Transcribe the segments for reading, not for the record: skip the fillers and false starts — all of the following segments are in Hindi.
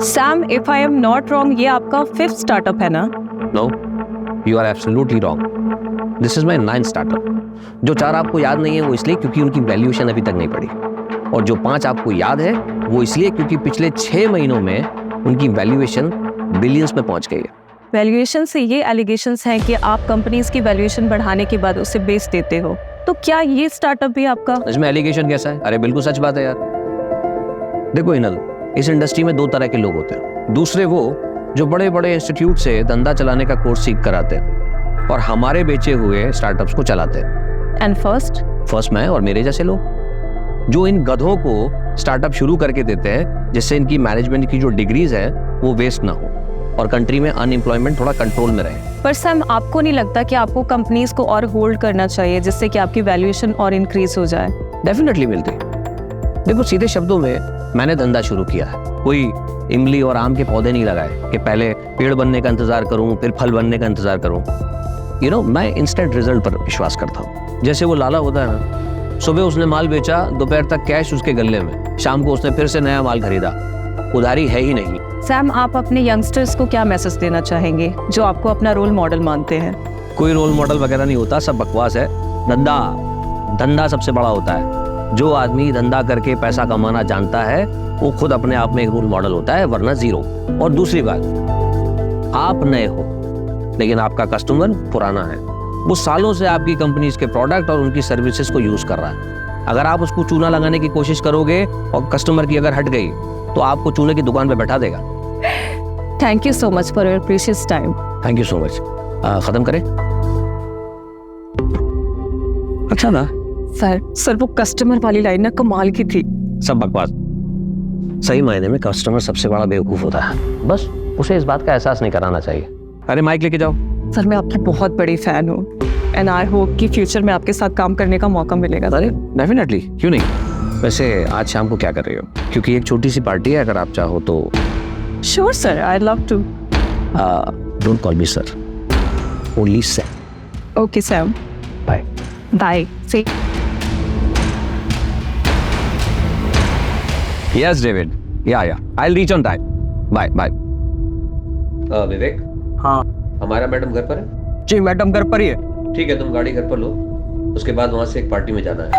Sam, if I am not wrong, ये आपका 5th स्टार्टअप है ना? No, you are absolutely wrong. This is my 9th startup. जो 4 आपको याद नहीं है वो इसलिए क्योंकि उनकी वैल्यूएशन अभी तक नहीं पड़ी, और जो 5 आपको याद है वो इसलिए क्योंकि पिछले 6 महीनों में उनकी वैल्यूएशन बिलियंस में पहुंच गई है। वैल्यूएशन से ये एलिगेशंस हैं कि आप कंपनीज की वैल्यूएशन बढ़ाने के बाद उसे बेच देते हो, तो क्या ये स्टार्टअप भी आपका? इसमें एलिगेशन कैसा है? अरे बिल्कुल सच बात है यार। देखो इनल, इस इंडस्ट्री में 2 तरह के लोग होते हैं। दूसरे वो जो बड़े बड़े इंस्टीट्यूट से धंधा चलाने का कोर्स सीख कर आते हैं और हमारे बेचे हुए स्टार्टअप्स को चलाते हैं। एंड फर्स्ट मैं और मेरे जैसे लोग जो इन गधों को स्टार्टअप शुरू करके देते हैं जिससे इनकी मैनेजमेंट की जो डिग्रीज है वो वेस्ट ना हो और कंट्री में अनएम्प्लॉयमेंट थोड़ा कंट्रोल में रहे। पर सैम, आपको नहीं लगता कि आपको कंपनीज को और होल्ड करना चाहिए जिससे कि आपकी वैल्यूएशन और इंक्रीज हो जाए? डेफिनेटली मिलती। देखो सीधे शब्दों में मैंने धंधा शुरू किया है। कोई इमली और आम के पौधे नहीं लगाए कि पहले पेड़ बनने का इंतजार करूं फिर फल बनने का इंतजार करूं। मैं इंस्टेंट रिजल्ट पर विश्वास करता हूं। जैसे वो लाला होता है ना, सुबह उसने माल बेचा, दोपहर तक कैश उसके गल्ले में, शाम को उसने फिर से नया माल खरीदा। उधारी है ही नहीं। सैम, आप अपने यंगस्टर्स को क्या मैसेज देना चाहेंगे जो आपको अपना रोल मॉडल मानते हैं? कोई रोल मॉडल वगैरह नहीं होता, सब बकवास है। धंधा सबसे बड़ा होता है। जो आदमी धंधा करके पैसा कमाना जानता है वो खुद अपने आप में एक रोल मॉडल होता है, वरना जीरो। और दूसरी बात, आप नए हो लेकिन आपका कस्टमर पुराना है। वो सालों से आपकी कंपनीज के प्रोडक्ट और उनकी सर्विसेज को यूज कर रहा है। अगर आप उसको चूना लगाने की कोशिश करोगे और कस्टमर की अगर हट गई तो आपको चूने की दुकान पे बैठा देगा। Thank you so much for your precious time. Thank you so much. खत्म करें? अच्छा ना सर वो कस्टमर वाली लाइन ना कमाल की थी। सब बकवास। सही मायने में कस्टमर सबसे बड़ा बेवकूफ होता है, बस उसे इस बात का एहसास नहीं कराना चाहिए। अरे माइक लेके जाओ। सर मैं आपकी बहुत बड़ी फैन हूँ एंड आई होप कि फ्यूचर में आपके साथ काम करने का मौका मिलेगा। अरे डेफिनेटली, क्यों नहीं। वैसे आज शाम को क्या कर रही हो? क्योंकि एक छोटी सी पार्टी है, अगर आप चाहो तो। Sure sir, I love to. Don't call me sir, only Sam. Okay Sam, bye bye. See Yes, David. Yeah. I'll reach on time. Bye. Vivek. हाँ। हमारा मैडम घर पर है? जी मैडम घर पर ही है। ठीक है, तुम गाड़ी घर पर लो, उसके बाद वहां से एक पार्टी में जाना है।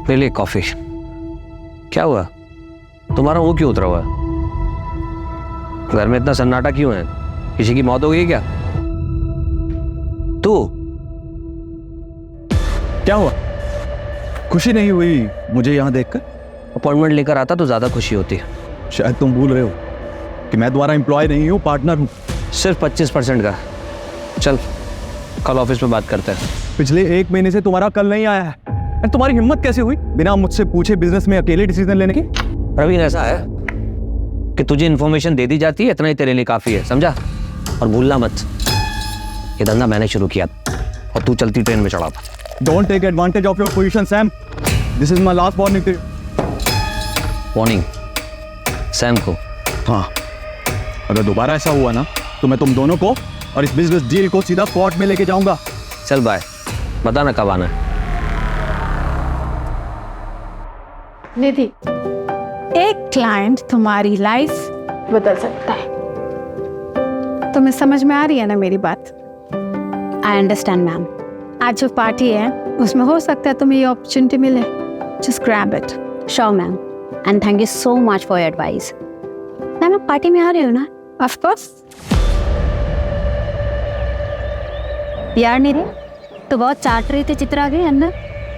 ले ले कॉफी। क्या हुआ? तुम्हारा मुंह क्यों उतरा हुआ है? घर में इतना सन्नाटा क्यों है? किसी की मौत हो गई क्या? तू क्या हुआ? खुशी नहीं हुई मुझे यहाँ देखकर? अपॉइंटमेंट लेकर आता तो ज्यादा खुशी होती। शायद तुम भूल रहे हो कि मैं तुम्हारा एम्प्लॉय नहीं हूँ, पार्टनर हूँ। सिर्फ 25% का। चल कल ऑफिस में बात करते हैं। पिछले 1 महीने से तुम्हारा कल नहीं आया है। तुम्हारी हिम्मत कैसे हुई बिना मुझसे पूछे बिजनेस में अकेले डिसीजन लेने की? प्रवीण, ऐसा है कि तुझे इन्फॉर्मेशन दे दी जाती है, इतना ही तेरे लिए काफी है, समझा? और भूलना मत, ये धंधा मैंने शुरू किया और तू चलती ट्रेन में चढ़ा था। Don't take advantage of your position, Sam. This is my last warning to you. Warning Sam को? हाँ, अगर दोबारा ऐसा हुआ ना तो मैं तुम दोनों को और इस बिजनेस डील को सीधा कोर्ट में लेके जाऊंगा। चल बाय, बताना कब आना है। निधि, एक क्लाइंट तुम्हारी लाइफ बदल सकता है। तुम्हें समझ में आ रही है ना मेरी बात? I understand ma'am. आज जो पार्टी है उसमें हो सकता है तुम्हें ये अपॉर्चुनिटी मिले। Just grab it. Sure ma'am, and thank you so much for your advice. Ma'am आप पार्टी में आ रहे हो ना? Of course. यार निधि, तो बहुत चाट रही थी चित्रा के अंदर।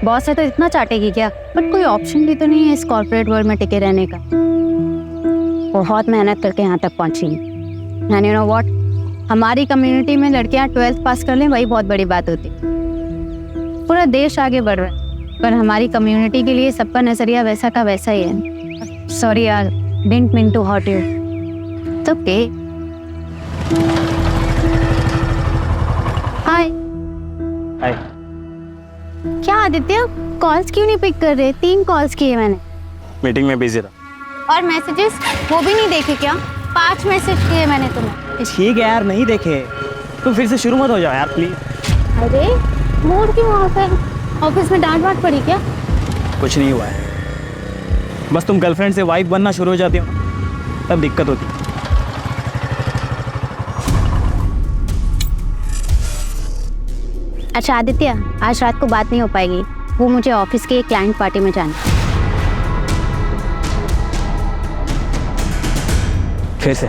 बॉस है तो इतना चाटेगी क्या? बट कोई ऑप्शन भी तो नहीं है इस कॉर्पोरेट वर्ल्ड में टिके रहने का। बहुत मेहनत करके यहाँ तक पहुँची। एंड यू नो व्हाट, हमारी कम्युनिटी में लड़कियाँ 12th पास कर लें वही बहुत बड़ी बात होती। पूरा देश आगे बढ़ रहा है पर हमारी कम्युनिटी के लिए सबका नजरिया वैसा का वैसा ही है। सॉरी यार, didn't mean to hurt you. तो ओके। हाय। क्या आदित्य, कॉल्स क्यों नहीं पिक कर रहे? 3 कॉल्स किए मैंने। मीटिंग में बिजी था। और मैसेजेस वो भी नहीं देखे क्या? 5 मैसेज किए मैंने तुम्हें। ठीक है यार, नहीं देखे। तुम फिर से शुरू मत हो जाओ यार प्लीज। अरे मूड क्यों ऑफ है? ऑफिस में डांट वाट पड़ी क्या? कुछ नहीं हुआ है, बस तुम गर्लफ्रेंड से वाइफ बनना शुरू हो जाती हो तब दिक्कत होती है। अच्छा आदित्य, आज रात को बात नहीं हो पाएगी, वो मुझे ऑफिस की एक क्लाइंट पार्टी में जाना है। फिर से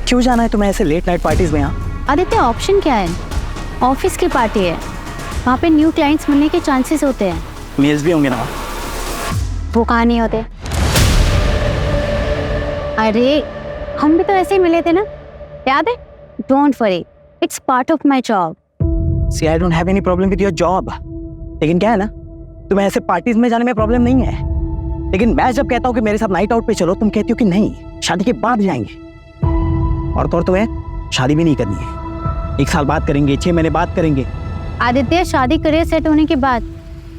क्यों जाना है तुम्हें ऐसे लेट नाइट पार्टीज में? यहाँ आदित्य ऑप्शन क्या है? ऑफिस की पार्टी है, वहाँ पे न्यू क्लाइंट्स मिलने के चांसेस होते हैं। मेल्स भी होंगे ना? वो कहाँ नहीं होते? अरे हम भी तो ऐसे ही मिले थे ना, याद है? Don't worry, it's part of my job. See I don't have any problem with your job, लेकिन क्या है ना, तुम्हें ऐसे पार्टीज में जाने में प्रॉब्लम नहीं है, लेकिन मैं जब कहता हूँ कि मेरे साथ नाइट आउट पे चलो, तुम कहती हो कि नहीं, शादी के बाद जाएंगे। और तो और तुम्हें शादी भी नहीं करनी है, 1 साल बाद करेंगे, 6 महीने बाद करेंगे। आदित्य शादी करियर सेट होने के बाद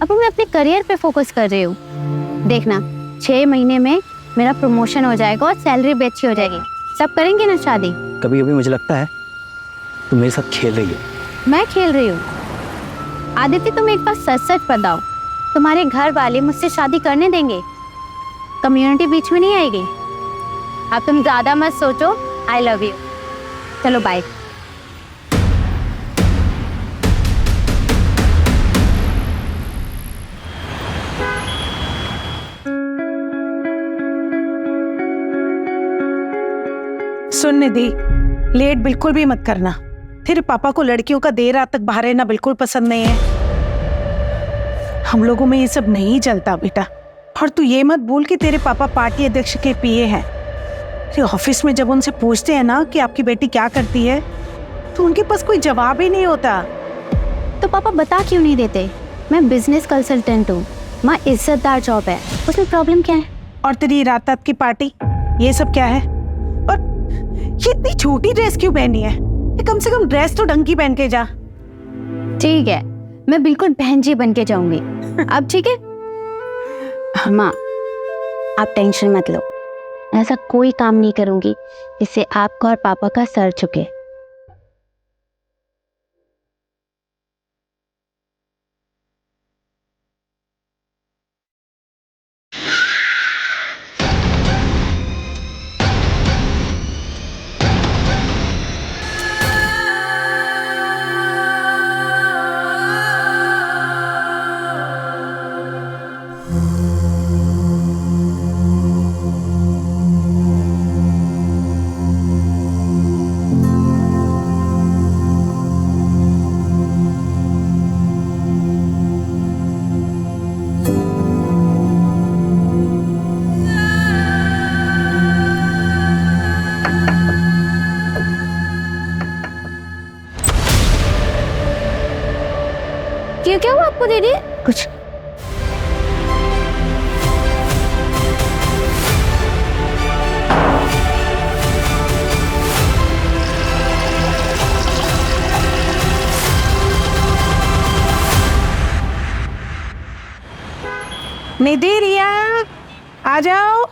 अब मैं अपने करियर पे फोकस कर रही हूँ। देखना 6 महीने में मेरा प्रमोशन हो जाएगा और सैलरी भी अच्छी हो जाएगी, सब करेंगे ना शादी। कभी कभी मुझे लगता है तुम मेरे साथ खेल रही हो। मैं खेल रही हूँ? आदित्य तुम एक बार सच सच बताओ, तुम्हारे घर वाले मुझसे शादी करने देंगे? कम्युनिटी बीच में नहीं आएगी? अब तुम ज्यादा मत सोचो, आई लव यू। चलो बाय। सुन निधि, लेट बिल्कुल भी मत करना। तेरे पापा को लड़कियों का देर रात तक बाहर रहना बिल्कुल पसंद नहीं है। हम लोगों में ये सब नहीं चलता बेटा। और तू ये मत भूल कि तेरे पापा पार्टी अध्यक्ष के पीए हैं। तेरे ऑफिस में जब उनसे पूछते हैं ना कि आपकी बेटी क्या करती है, तो उनके पास कोई जवाब ही नहीं होता। तो पापा बता क्यों नहीं देते? मैं बिजनेस कंसल्टेंट हूँ, माँ इज्जतदार जॉब है, उसमें प्रॉब्लम क्या है? और तेरी रात रात की पार्टी, ये सब क्या है? और ये इतनी छोटी ड्रेस क्यों पहनी है? कम से कम ड्रेस तो ढंग की पहन के जा। ठीक है, मैं बिल्कुल बहन जी बन के जाऊंगी। अब ठीक है माँ, आप टेंशन मत लो, ऐसा कोई काम नहीं करूंगी जिससे आपका और पापा का सर झुके। क्या हुआ आपको दीदी? कुछ निधि, रिया आ जाओ।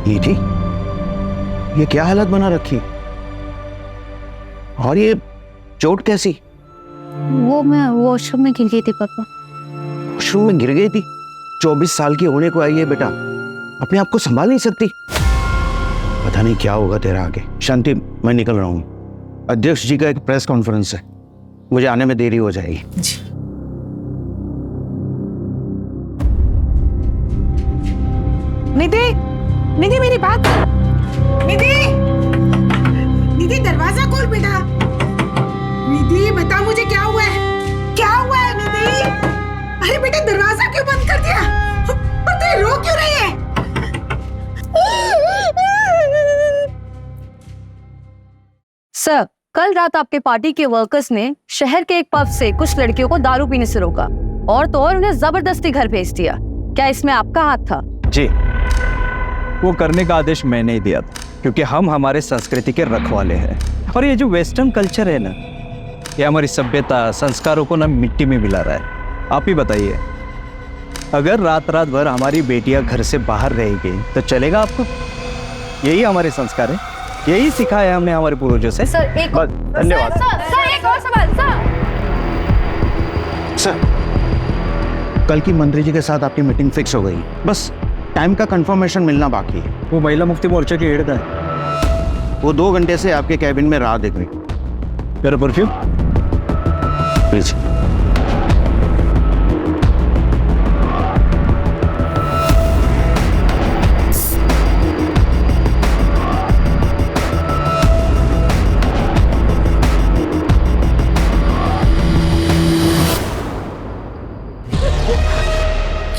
निधि, ये क्या हालत बना रखी? और ये चोट कैसी? वो मैं वॉशरूम में गिर गई थी पापा। वॉशरूम में गिर गई थी? 24 साल की होने को आई है बेटा, अपने आप को संभाल नहीं सकती? पता नहीं क्या होगा तेरा आगे। शांति, मैं निकल रहा हूँ, अध्यक्ष जी का एक प्रेस कॉन्फ्रेंस है, मुझे आने में देरी हो जाएगी। निधि, निधि मेरी बात। निधि, निधि दरवाजा खोल बेटा। निधि बता मुझे क्या हुआ है? क्या हुआ है निधि? अरे बेटा दरवाजा क्यों बंद कर दिया? और तू रो क्यों रही है? सर, कल रात आपके पार्टी के वर्कर्स ने शहर के एक पब से कुछ लड़कियों को दारू पीने से रोका और तो और उन्हें जबरदस्ती घर भेज दिया। क्या इसमें आपका हाथ था? जी, वो करने का आदेश मैंने ही दिया था, क्योंकि हम हमारे संस्कृति के रखवाले हैं। और ये जो वेस्टर्न कल्चर है ना, ये हमारी सभ्यता संस्कारों को ना मिट्टी में मिला रहा है। आप ही बताइए, अगर रात रात भर हमारी बेटियां घर से बाहर रहेगी तो चलेगा आपको? यही हमारे संस्कार है। यही सिखाया हमने हमारे पूर्वजों से। सर एक बस, धन्यवाद। सर एक और सवाल सर, कल की मंत्री जी के साथ आपकी मीटिंग फिक्स हो गई, बस टाइम का कंफर्मेशन मिलना बाकी है। वो महिला मुक्ति मोर्चा की हेड है, वो 2 घंटे से आपके कैबिन में राह देख रही। मेरा परफ्यूम प्लीज।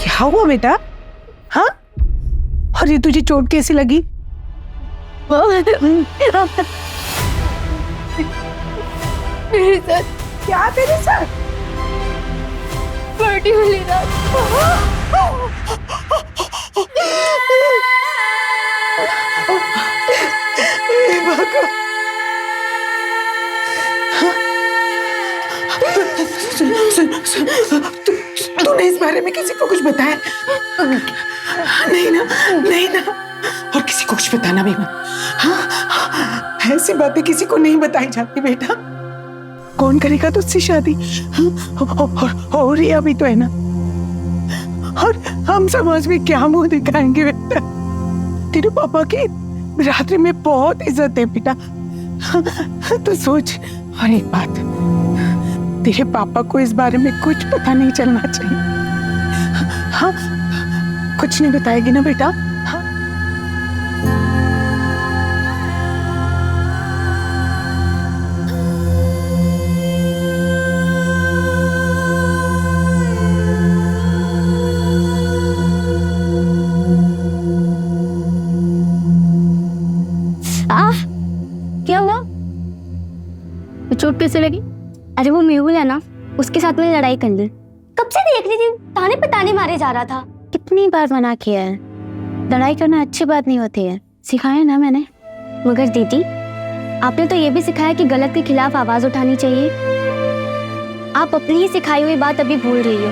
क्या हुआ बेटा? हाँ, और ये तुझे चोट कैसी लगी? क्या तेरे साथ? पार्टी वाली रात तूने इस बारे में किसी को कुछ बताया? नहीं ना, नहीं ना, और किसी को कुछ बताना भी मत। हाँ, ऐसी बातें किसी को नहीं बताई जाती बेटा। कौन करेगा तुझसे शादी? और रिया भी तो है ना, और हम समाज में क्या मुंह दिखाएंगे बेटा? तेरे पापा की रात्रि में बहुत इज्जत है बेटा। तो सोच, और एक बात, तेरे पापा को इस बारे में कुछ पता नहीं चलना चाहिए। हाँ, कुछ नहीं बताएगी ना बेटा? हाँ? क्या हुआ? वो चोट कैसे लगी? अरे वो मेहुल है ना, उसके साथ में लड़ाई कर ली। कब से देख रही थी, ताने पे ताने मारे जा रहा था। कितनी बार मना किया है, लड़ाई करना अच्छी बात नहीं होती है, सिखाया ना मैंने। मगर दीदी, आपने तो ये भी सिखाया कि गलत के खिलाफ आवाज उठानी चाहिए। आप अपनी ही सिखाई हुई बात अभी भूल रही हो,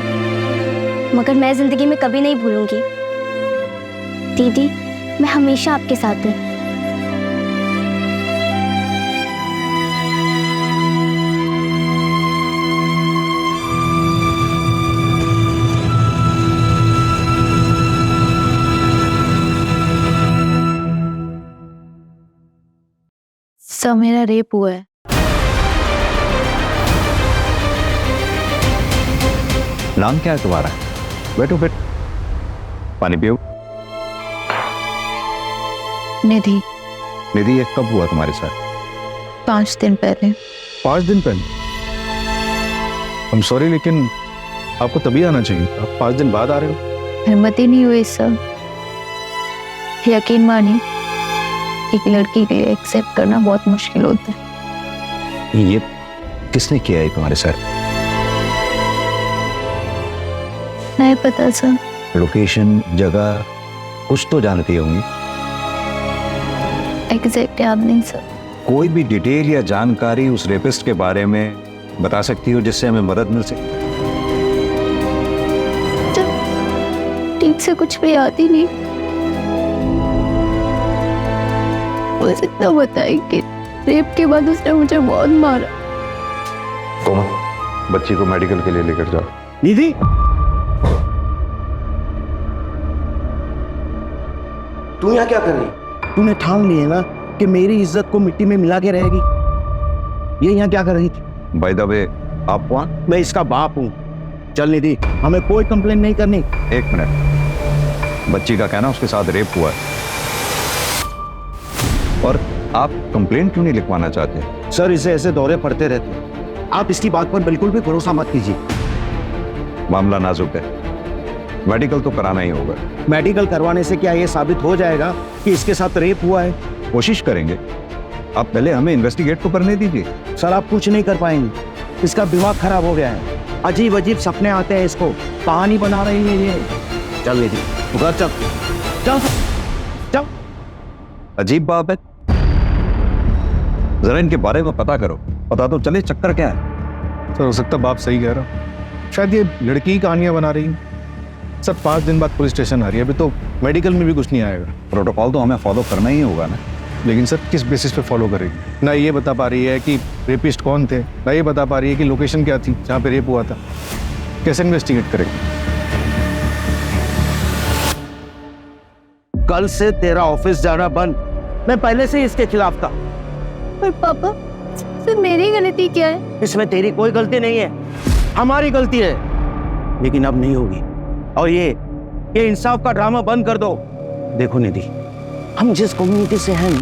मगर मैं जिंदगी में कभी नहीं भूलूंगी। दीदी, मैं हमेशा आपके साथ हूँ। सर, मेरा रेप हुआ है। नाम क्या है तुम्हारा? बैठो बैठो, पानी पियो। निधि। निधि, ये कब हुआ तुम्हारे साथ? 5 दिन पहले। 5 दिन पहले? I'm sorry, लेकिन आपको तभी आना चाहिए, आप 5 दिन बाद आ रहे हो। हिम्मत ही नहीं हुई सर। यकीन मानिए, एक लड़की के लिए एक्सेप्ट करना बहुत मुश्किल होता है। ये किसने किया है तुम्हारे साथ? नहीं पता सर। लोकेशन, जगह कुछ तो जानती होंगी। एग्जैक्ट याद नहीं सर। कोई भी डिटेल या जानकारी उस रेपिस्ट के बारे में बता सकती हो जिससे हमें मदद मिल सके? ठीक से कुछ भी याद ही नहीं, बस इतना बताई कि रेप के बाद उसने मुझे बहुत मारा। कोमल, बच्ची को मेडिकल के लिए लेकर जाओ। निधि, तू यहाँ क्या कर रही? तूने ठान ली है ना कि मेरी इज्जत को मिट्टी में मिला के रहेगी। ये यहाँ क्या कर रही थी? बाय द वे, आप कौन? मैं इसका बाप हूँ। चल निधि, हमें कोई कंप्लेन नहीं करनी। 1 मिनट, बच्ची का कहना उसके साथ रेप हुआ है, और आप कंप्लेंट क्यों नहीं लिखवाना चाहते? सर, इसे ऐसे दौरे पड़ते रहते हैं, आप इसकी बात पर बिल्कुल भी भरोसा मत कीजिए। मामला नाजुक है, मेडिकल तो कराना ही होगा। मेडिकल करवाने से क्या ये साबित हो जाएगा कि इसके साथ रेप हुआ है? कोशिश करेंगे, आप पहले हमें इन्वेस्टिगेट तो करने दीजिए। सर, आप कुछ नहीं कर पाएंगे, इसका दिमाग खराब हो गया है, अजीब अजीब सपने आते हैं इसको, कहानी बना रही है ये। चल निधि, तू घर चल, चल चल। अजीब बात है, जरा इनके बारे में पता करो, पता तो चले चक्कर क्या है। सर, हो सकता बाप सही कह रहा हूँ, शायद ये लड़की ही कहानियां बना रही है। सर, 5 दिन बाद पुलिस स्टेशन आ रही है, अभी तो मेडिकल में भी कुछ नहीं आएगा। प्रोटोकॉल तो हमें फॉलो करना ही होगा ना। लेकिन सर किस बेसिस पे फॉलो करेगी? ना ये बता पा रही है कि रेपिस्ट कौन थे, ना ये बता पा रही है कि लोकेशन क्या थी जहाँ पे रेप हुआ था। कैसे इन्वेस्टिगेट करेगी? कल से तेरा ऑफिस जाना बंद। मैं पहले से ही इसके खिलाफ था। पर पापा, सर मेरी गलती क्या है? इसमें तेरी कोई गलती नहीं है, हमारी गलती है। लेकिन अब नहीं होगी। और ये इंसाफ का ड्रामा बंद कर दो। देखो निधि, हम जिस कम्युनिटी से हैं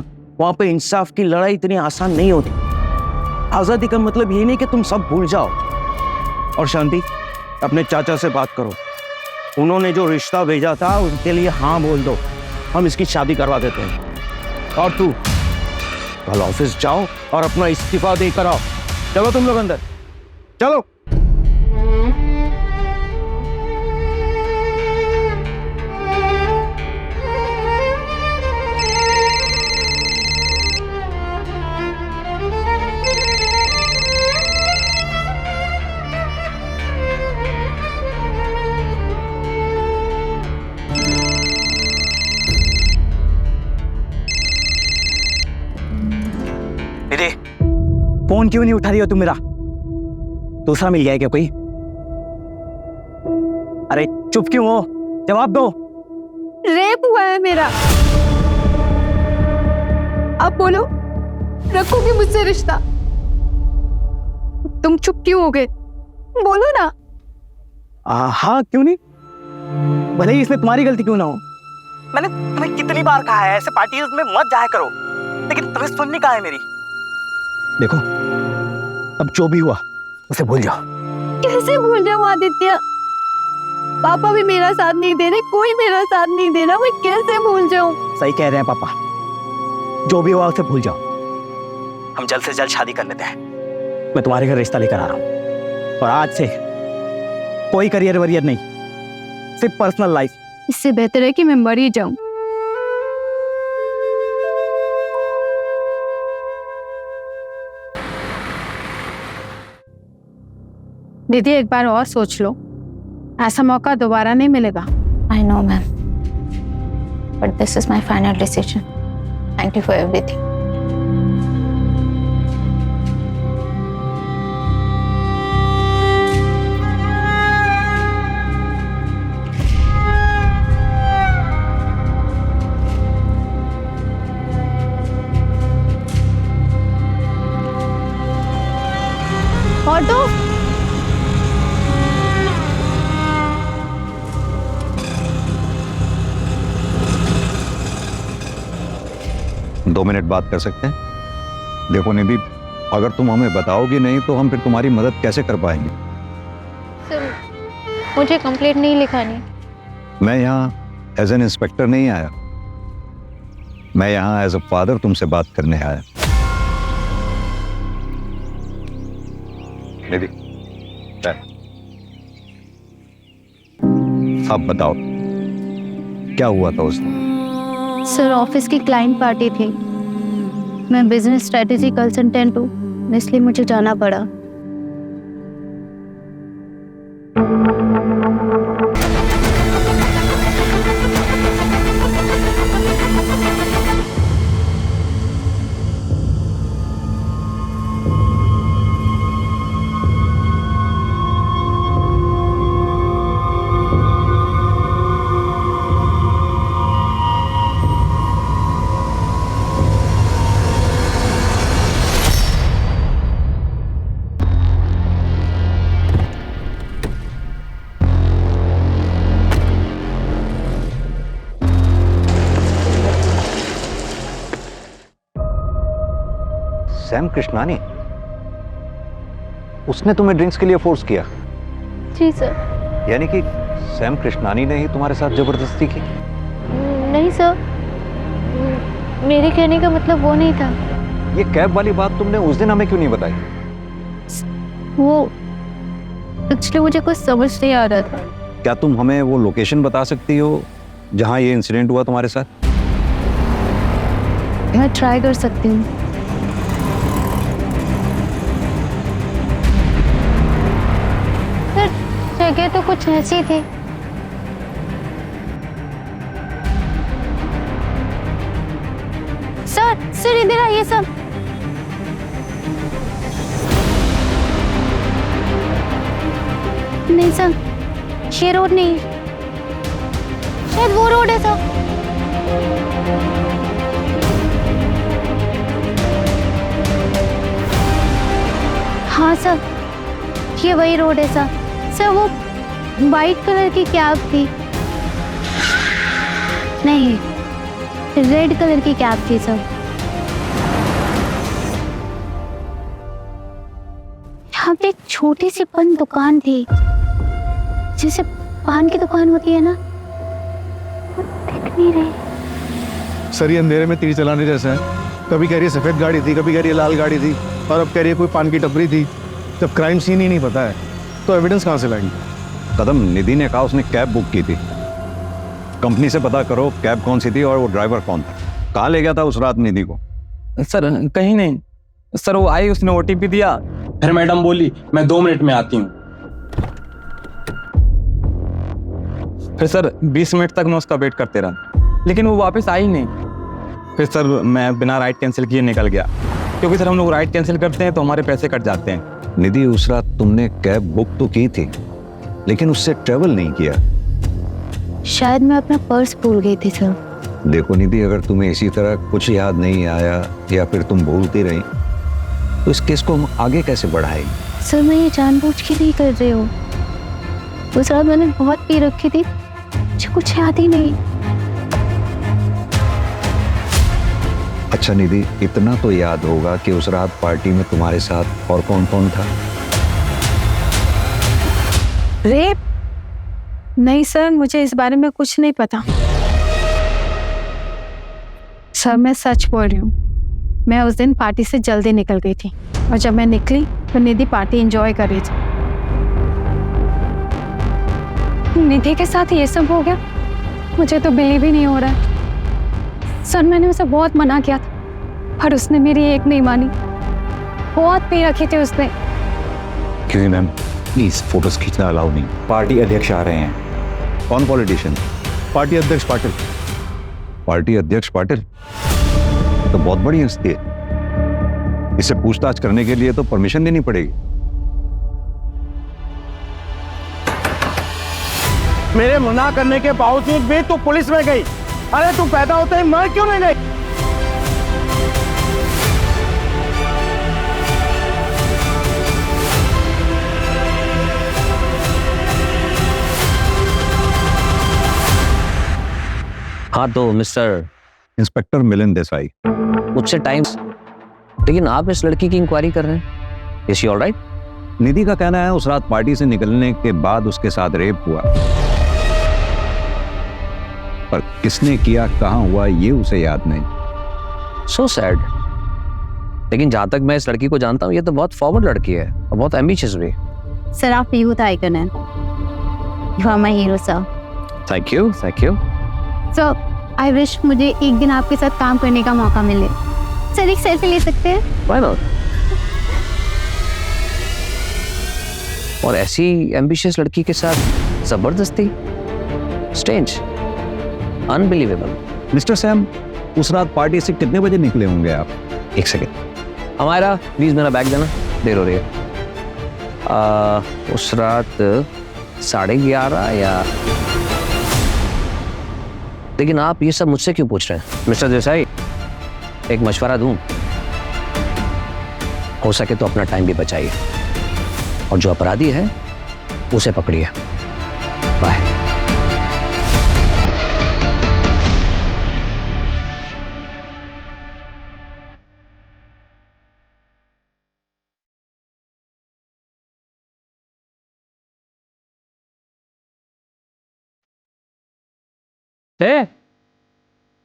वहां पे इंसाफ की लड़ाई इतनी आसान नहीं होती। आजादी का मतलब ये नहीं कि तुम सब भूल जाओ। और शांति, अपने चाचा से बात करो। उन्होंने जो रिश्ता भेजा था उनके लिए हाँ बोल दो, हम इसकी शादी करवा देते हैं। और तू कल ऑफिस जाओ और अपना इस्तीफा देकर आओ। चलो तुम लोग अंदर, चलो। दीदी, फोन क्यों नहीं उठा रही हो तुम मेरा? दूसरा मिल गया क्या कोई? अरे चुप क्यों हो? जवाब दो। रेप हुआ है मेरा। अब बोलो, रखोगे मुझसे रिश्ता? तुम चुप क्यों हो गए? बोलो ना। हाँ, क्यों नहीं? भले ही इसमें तुम्हारी गलती क्यों ना हो। मैंने तुम्हें कितनी बार कहा है ऐसे पार्टीज में मत जाया करो, लेकिन तुम्हें सुननी कहाँ है मेरी? देखो, अब जो भी हुआ उसे भूल जाओ। कैसे भूल जाऊं आदित्य? पापा भी मेरा साथ नहीं दे रहे, कोई मेरा साथ नहीं दे रहा, मैं कैसे भूल जाऊं? सही कह रहे हैं पापा, जो भी हुआ उसे भूल जाओ। हम जल्द से जल्द शादी कर लेते हैं। मैं तुम्हारे घर रिश्ता लेकर आ रहा हूँ, और आज से कोई करियर वरियर नहीं, सिर्फ पर्सनल लाइफ। इससे बेहतर है कि मैं मर ही जाऊं। दीदी, एक बार और सोच लो, ऐसा मौका दोबारा नहीं मिलेगा। I know, ma'am. But this is my final decision. Thank you for everything. Auto, 2 minute बात कर सकते हैं? देखो निधि, अगर तुम हमें बताओगी नहीं तो हम फिर तुम्हारी मदद कैसे कर पाएंगे? सर, मुझे कंप्लेंट नहीं लिखानी। मैं यहाँ एज एन इंस्पेक्टर नहीं आया, मैं यहाँ एज अ फादर तुमसे बात करने आया। निधि, अब बताओ क्या हुआ था उस दिन? सर, ऑफिस की क्लाइंट पार्टी थी। मैं बिजनेस स्ट्रेटेजी कंसल्टेंट हूँ, इसलिए मुझे जाना पड़ा। सैम कृष्णानी, उसने तुम्हें ड्रिंक्स के लिए फोर्स किया? जी सर। यानी कि सैम कृष्णानी ने ही तुम्हारे साथ जबरदस्ती की? नहीं सर, मेरे कहने का मतलब वो नहीं था। ये कैब वाली बात तुमने उस दिन हमें क्यों नहीं बताई? वो एक्चुअली मुझे कुछ समझ नहीं आ रहा था। क्या तुम हमें वो लोकेशन बता सकती हो जहां ये इंसिडेंट हुआ तुम्हारे साथ? मैं ट्राई कर सकती हूँ। जगह तो कुछ ऐसी थी। सर सर इधर आइए सब। नहीं सर, ये रोड नहीं है, शायद वो रोड है सर। हाँ सर, ये वही रोड है सर। सर वो वाइट कलर की कैब थी, नहीं रेड कलर की कैब थी सर। यहाँ पे एक छोटी सी पान दुकान थी, जैसे पान की दुकान होती है ना, वो दिख नहीं रही। सर ये अंधेरे में तीर चलाने जैसा है। कभी कह रही है सफेद गाड़ी थी, कभी कह रही है लाल गाड़ी थी, और अब कह रही है कोई पान की टपरी थी। जब क्राइम सीन ही नहीं पता है तो एविडेंस कहाँ से लाएंगे? कदम, निधि ने कहा उसने कैब बुक की थी। कंपनी से पता करो कैब कौन सी थी और वो ड्राइवर कौन था। कहाँ ले गया था उस रात निधि को? सर कहीं नहीं सर, वो आई, उसने OTP दिया, फिर मैडम बोली मैं 2 मिनट में आती हूँ। फिर सर 20 मिनट तक मैं उसका वेट करते रहा, लेकिन वो वापस आई नहीं। फिर सर मैं बिना राइड कैंसिल किए निकल गया, क्योंकि सर हम लोग राइड कैंसिल करते हैं तो हमारे पैसे कट जाते हैं। निधि, उस रात तुमने कैब बुक तो की थी लेकिन उससे ट्रेवल नहीं किया। शायद मैं अपना पर्स भूल गई थी सर। देखो निधि, अगर तुम्हें इसी तरह कुछ याद नहीं आया या फिर तुम भूलती रही तो इस केस को हम आगे कैसे बढ़ाएंगे? सर मैं ये जानबूझ के नहीं कर रही हूँ, उस रात मैंने बहुत पी रखी थी, मुझे कुछ याद ही नहीं। अच्छा निधि, इतना तो याद होगा कि उस रात पार्टी में तुम्हारे साथ और कौन कौन था? रेप? नहीं सर, मुझे इस बारे में कुछ नहीं पता। सर मैं सच बोल रही हूँ, मैं उस दिन पार्टी से जल्दी निकल गई थी, और जब मैं निकली तो निधि पार्टी एंजॉय कर रही थी। निधि के साथ ये सब हो गया? मुझे तो बिलीव ही नहीं हो रहा है। सर मैंने उसे बहुत मना किया था, पर उसने मेरी एक नहीं मानी। बहुत पी रखी थी उसने। क्यों मैम, प्लीज फोटोज खींचना अलाउ नहीं। पार्टी अध्यक्ष आ रहे हैं। कौन पॉलिटिशियन? पार्टी अध्यक्ष पाटिल। पार्टी अध्यक्ष पाटिल तो बहुत बड़ी हस्ती है, इसे पूछताछ करने के लिए तो परमिशन देनी पड़ेगी। मेरे मना करने के बावजूद भी तू पुलिस में गई। अरे तू पैदा होते ही मर क्यों नहीं गई? हाँ तो मिस्टर इंस्पेक्टर मिलिंद देसाई। मुझसे टाइम, लेकिन आप इस लड़की की इंक्वायरी कर रहे हैं? Is she all right? Nidhi का कहना है उस रात पार्टी से निकलने के बाद उसके साथ रेप हुआ, पर किसने किया, कहां हुआ, ये उसे याद नहीं। So sad. लेकिन जहां तक मैं इस लड़की को जानता हूँ, ये तो बहुत फॉरवर्ड लड़की है और बहुत एम्बिशियस भी। सर आप यूथ आइकन हैं, you are my hero sir. Thank you, thank you. Sir I wish मुझे एक दिन आपके साथ काम करने का मौका मिले। सर एक सेल्फी ले सकते हैं? Why not? और ऐसी एम्बिशियस लड़की के साथ जबरदस्ती, स्ट्रेंज, अनबिलीवेबल। मिस्टर सैम, उस रात पार्टी से कितने बजे निकले होंगे आप? एक सेकेंड, हमारा प्लीज मेरा बैग देना, देर हो रही है। उस रात 11:30 या, लेकिन आप ये सब मुझसे क्यों पूछ रहे हैं? मिस्टर देसाई, एक मशवरा दूं, हो सके तो अपना टाइम भी बचाइए, और जो अपराधी है उसे पकड़िए। बाय।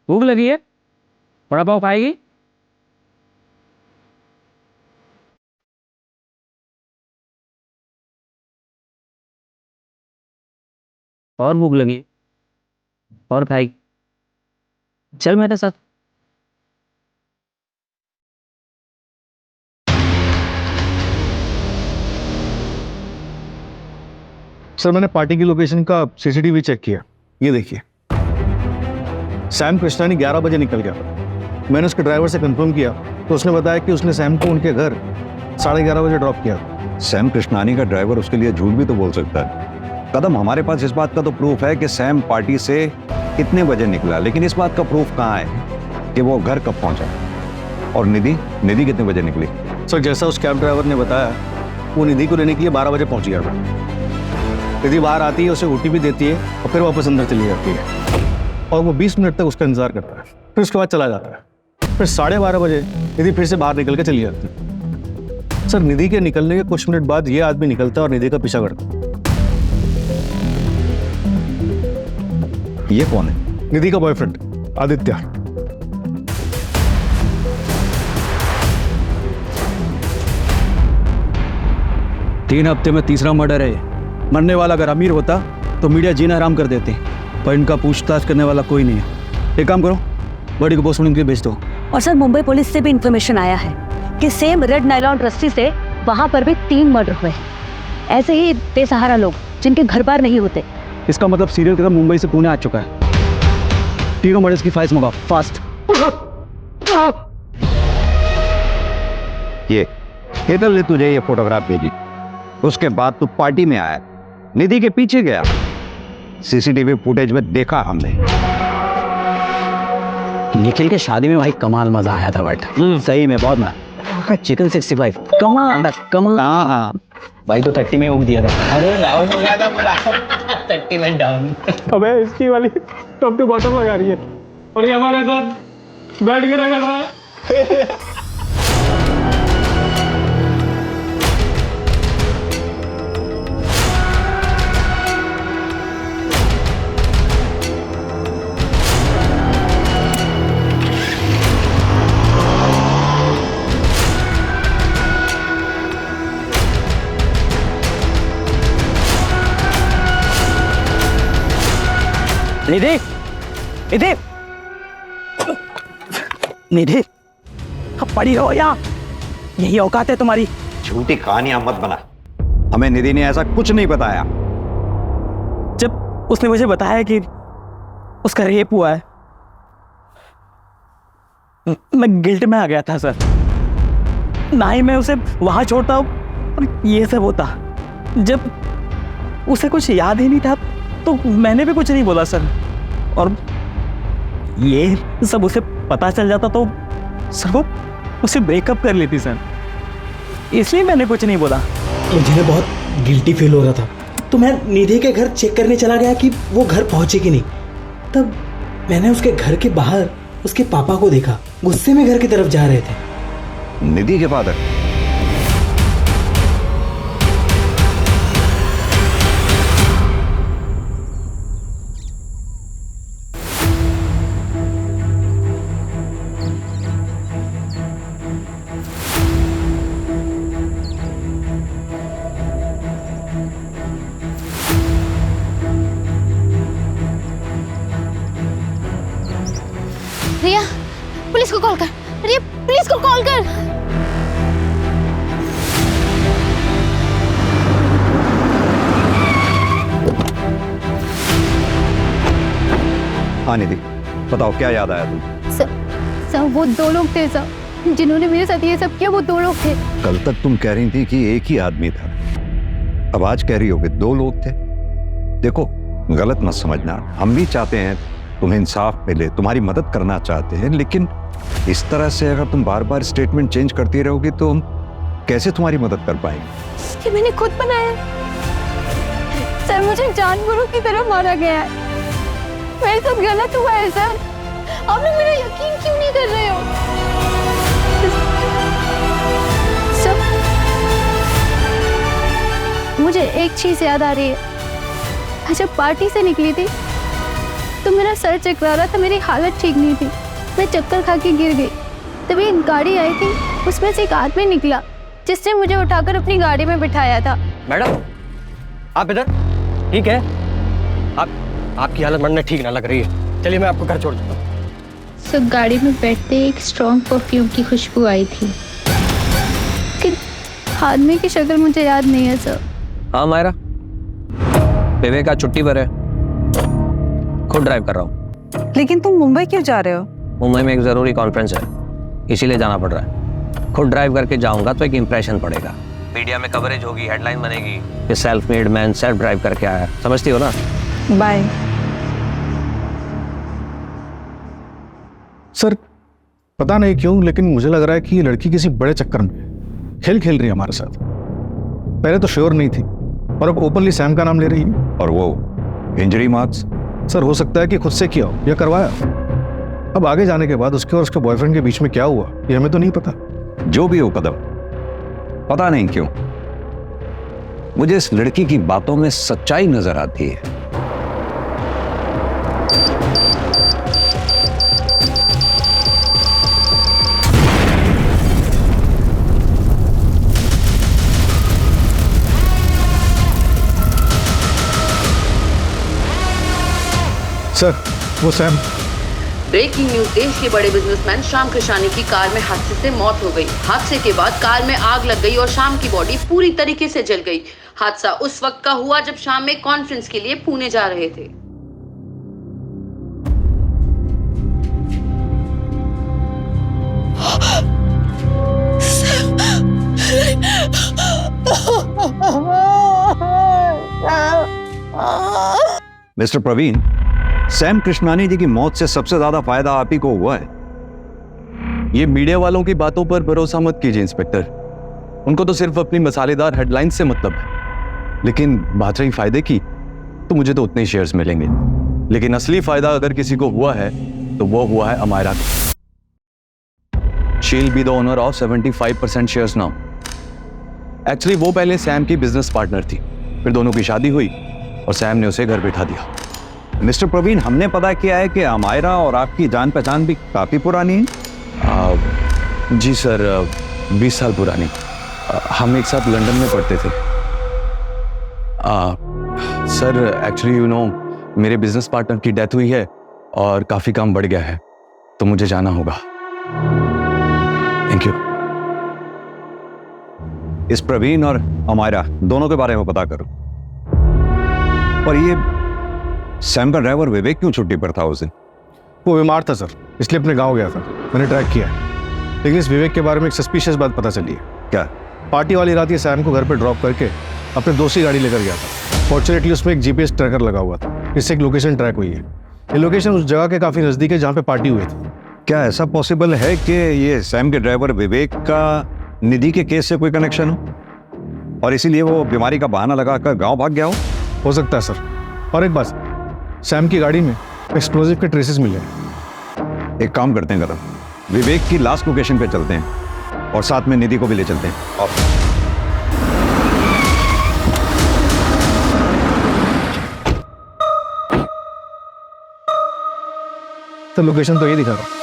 भूख लगी है? बड़ा पाव खाएगी? और भूख लगी और खाएगी? चल मेरे साथ। सर मैंने पार्टी की लोकेशन का CCTV चेक किया, ये देखिए। सैम कृष्णानी 11 बजे निकल गया था, मैंने उसके ड्राइवर से कंफर्म किया तो उसने बताया कि उसने सैम को उनके घर 11:30 बजे ड्रॉप किया। सैम कृष्णानी का ड्राइवर उसके लिए झूठ भी तो बोल सकता है। कदम, हमारे पास इस बात का तो प्रूफ है कि सैम पार्टी से कितने बजे निकला, लेकिन इस बात का प्रूफ कहाँ है कि वो घर कब पहुंचा। और निधि कितने बजे निकली? सर जैसा उस कैब ड्राइवर ने बताया, वो निधि को लेने के लिए 12 बजे पहुंच गया था। निधि बाहर आती है, उसे ओटीपी देती है और फिर वापस अंदर चली जाती है और वो 20 मिनट तक उसका इंतजार करता है, फिर उसके बाद चला जाता है। फिर 12:30 बजे निधि फिर से बाहर निकल के चली जाती है। सर निधि के निकलने के कुछ मिनट बाद ये आदमी निकलता है और निधि का पीछा करता है। ये कौन है? निधि का बॉयफ्रेंड आदित्य। तीन हफ्ते में तीसरा मर्डर है। मरने वाला अगर अमीर होता तो मीडिया जीना आराम कर देते, पर इनका पूछताछ करने वाला कोई नहीं है। एक काम करो, बॉडी को पोस्टमार्टम के लिए भेज दो। और सर मुंबई पुलिस से भी इंफॉर्मेशन आया है कि सेम रेड नायलॉन रस्सी से वहां पर भी 3 मर्डर हुए। ऐसे ही बेसहारा लोग जिनके घर बार नहीं होते। इसका मतलब सीरियल किलर मुंबई से पुणे आ चुका है। तीनों मर्डर्स की फाइल्स मंगाओ फास्ट। ये केतन ने तुझे ये फोटोग्राफ भेजी, उसके बाद तू पार्टी में आया, निधि के पीछे गया। सीसीटीवी फुटेज में देखा हमने। निखिल के शादी में भाई कमाल मजा आया था, बट सही में बहुत मजा। चिकन 65 कमाल। हाँ भाई तो 30 में उग दिया था। अरे 30 में डाउन। अबे इसकी वाली टॉप टू बॉटम लगा रही है और ये हमारे साथ बैठ के रख रहा है। निधि, निधि, निधि, अब पड़ी रहो यहाँ। यही औकात है तुम्हारी। झूठी कहानियां मत बना। हमें निधि ने ऐसा कुछ नहीं बताया। जब उसने मुझे बताया कि उसका रेप हुआ है, मैं गिल्ट में आ गया था सर। ना ही मैं उसे वहां छोड़ता और ये सब होता। जब उसे कुछ याद ही नहीं था तो मैंने भी कुछ नहीं बोला सर। और ये सब उसे पता चल जाता तो सब वो उसे ब्रेकअप कर लेती सर। इसलिए मैंने कुछ नहीं बोला। मुझे बहुत गिल्टी फील हो रहा था, तो मैं निधि के घर चेक करने चला गया कि वो घर पहुंचे कि नहीं। तब मैंने उसके घर के बाहर उसके पापा को देखा, गुस्से में घर की तरफ जा रहे थे। निधि के फादर? रिया, पुलिस को कॉल कर। रिया, पुलिस को कॉल कर। हाँ निधि, बताओ क्या याद आया तुम? सर वो 2 लोग थे सर, जिन्होंने मेरे साथ ये सब किया। वो 2 लोग थे। कल तक तुम कह रही थी कि एक ही आदमी था, अब आज कह रही हो कि 2 लोग थे। देखो, गलत मत समझना, हम भी चाहते हैं तुम्हें इंसाफ मिले, तुम्हारी मदद करना चाहते हैं, लेकिन इस तरह से अगर तुम बार बार स्टेटमेंट चेंज करती रहोगी तो हम कैसे तुम्हारी मदद कर पाएंगे? ये मैंने खुद बनाया सर। मुझे जानवरों की तरह मारा गया है। मेरे साथ गलत हुआ है सर। आप लोग मेरा यकीन क्यों नहीं कर रहे हो? सर मुझे एक चीज याद आ रही है। मैं जब पार्टी से निकली थी तो मेरा सर चकरा रहा था, मेरी हालत ठीक नहीं थी। मैं चक्कर खा के गिर गई। तभी एक गाड़ी आई थी, उसमें से एक आदमी निकला जिसने मुझे उठाकर अपनी गाड़ी में बिठाया था। मैडम, आप इधर ठीक है? आपकी हालत मरने ठीक ना लग रही है। चलिए मैं आपको घर छोड़ देता हूँ। सब गाड़ी में बैठते एक स्ट्रॉन्ग परफ्यूम की खुशबू आई थी, लेकिन आदमी की शक्ल मुझे याद नहीं है सर। हाँ मायरा, विवेक आज छुट्टी पर है, खुद ड्राइव कर रहा हूँ। लेकिन तुम मुंबई क्यों जा रहे हो? मुंबई में एक ज़रूरी कॉन्फ्रेंस है, इसीलिए जाना पड़ रहा है। खुद ड्राइव करके जाऊंगा तो एक इम्प्रेशन पड़ेगा, मीडिया में कवरेज होगी, हेडलाइन बनेगी कि self made man self drive करके आया। समझती हो ना? बाय। सर पता नहीं क्यों, लेकिन मुझे लग रहा है कि ये लड़की किसी बड़े चक्कर में खेल खेल रही है हमारे साथ। पहले तो श्योर नहीं थी और अब ओपनली सैम का नाम ले रही है। और वो इंजरी मार्क्स? सर हो सकता है कि खुद से किया हो या करवाया। अब आगे जाने के बाद उसके और उसके बॉयफ्रेंड के बीच में क्या हुआ ये हमें तो नहीं पता। जो भी हो कदम, पता नहीं क्यों मुझे इस लड़की की बातों में सच्चाई नजर आती है। सर वो सैम। ब्रेकिंग न्यूज, देश के बड़े बिजनेसमैन श्याम कृष्णानी की कार में हादसे से मौत हो गई। हादसे के बाद कार में आग लग गई और श्याम की बॉडी पूरी तरीके से जल गई। हादसा उस वक्त का हुआ जब श्याम एक कॉन्फ्रेंस के लिए पुणे जा रहे थे। मिस्टर प्रवीण, सैम कृष्णानी जी की मौत से सबसे ज्यादा फायदा आप ही को हुआ है। ये मीडिया वालों की बातों पर भरोसा मत कीजिए इंस्पेक्टर, उनको तो सिर्फ अपनी मसालेदार हेडलाइन से मतलब है। लेकिन बात रही फायदे की, तो मुझे तो उतने ही शेयर्स मिलेंगे। लेकिन असली फायदा अगर किसी को हुआ है तो वो हुआ है अमायरा को। She will be the owner of 75% shares now. Actually वो पहले सैम की बिजनेस पार्टनर थी, फिर दोनों की शादी हुई और सैम ने उसे घर बिठा दिया। मिस्टर प्रवीण, हमने पता किया है कि अमायरा और आपकी जान पहचान भी काफी पुरानी है। जी सर, 20 साल पुरानी। हम एक साथ लंदन में पढ़ते थे। सर एक्चुअली यू नो मेरे बिजनेस पार्टनर की डेथ हुई है और काफी काम बढ़ गया है, तो मुझे जाना होगा। Thank you. इस प्रवीण और अमायरा दोनों के बारे में पता करो। और ये सैम का ड्राइवर विवेक क्यों छुट्टी पर था उस दिन? वो बीमार था सर, इसलिए अपने गांव गया था। मैंने ट्रैक किया है, लेकिन इस विवेक के बारे में एक सस्पिशियस बात पता चली है। क्या? पार्टी वाली रात ये सैम को घर पे ड्रॉप करके अपने दोस्त की गाड़ी लेकर गया था। फॉर्चुनेटली उसमें एक जीपीएस ट्रैकर लगा हुआ था, इससे एक लोकेशन ट्रैक हुई है। ये लोकेशन उस जगह के काफी नजदीक है जहाँ पे पार्टी हुई थी। क्या ऐसा पॉसिबल है कि ये सैम के ड्राइवर विवेक का निधि के केस से कोई कनेक्शन हो और इसीलिए वो बीमारी का बहाना लगाकर गांव भाग गया हो सकता है सर। और एक बात, सैम की गाड़ी में एक्सप्लोजिव के ट्रेसेस मिले हैं। एक काम करते हैं कदम, विवेक की लास्ट लोकेशन पे चलते हैं और साथ में निधि को भी ले चलते हैं। और तो लोकेशन तो ये दिखा रहा।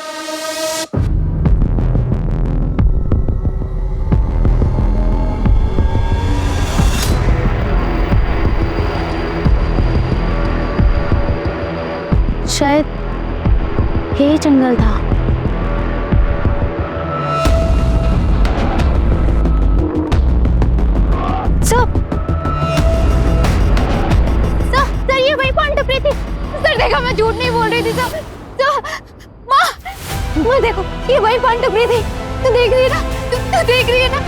शायद यही जंगल था। सर ये वही पॉइंट टपरी थी। सर देखा, मैं झूठ नहीं बोल रही थी सर। माँ देखो, ये वही पॉइंट टपरी थी। तू देख रही है ना? तू देख रही है ना?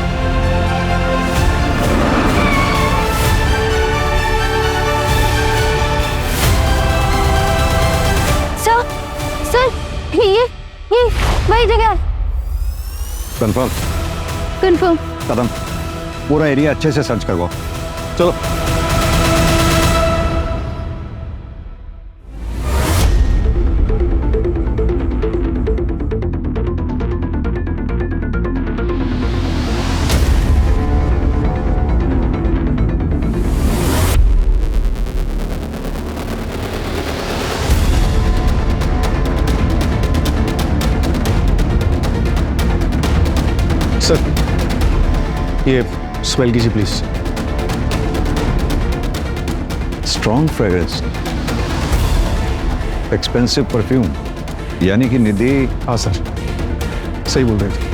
सर ये वही जगह है। कंफर्म? कदम, पूरा एरिया अच्छे से सर्च करवाओ। चलो। सर ये स्मेल कीजिए please. Strong fragrance, expensive perfume, यानी कि निधि। हाँ सर, सही बोल रहे थे।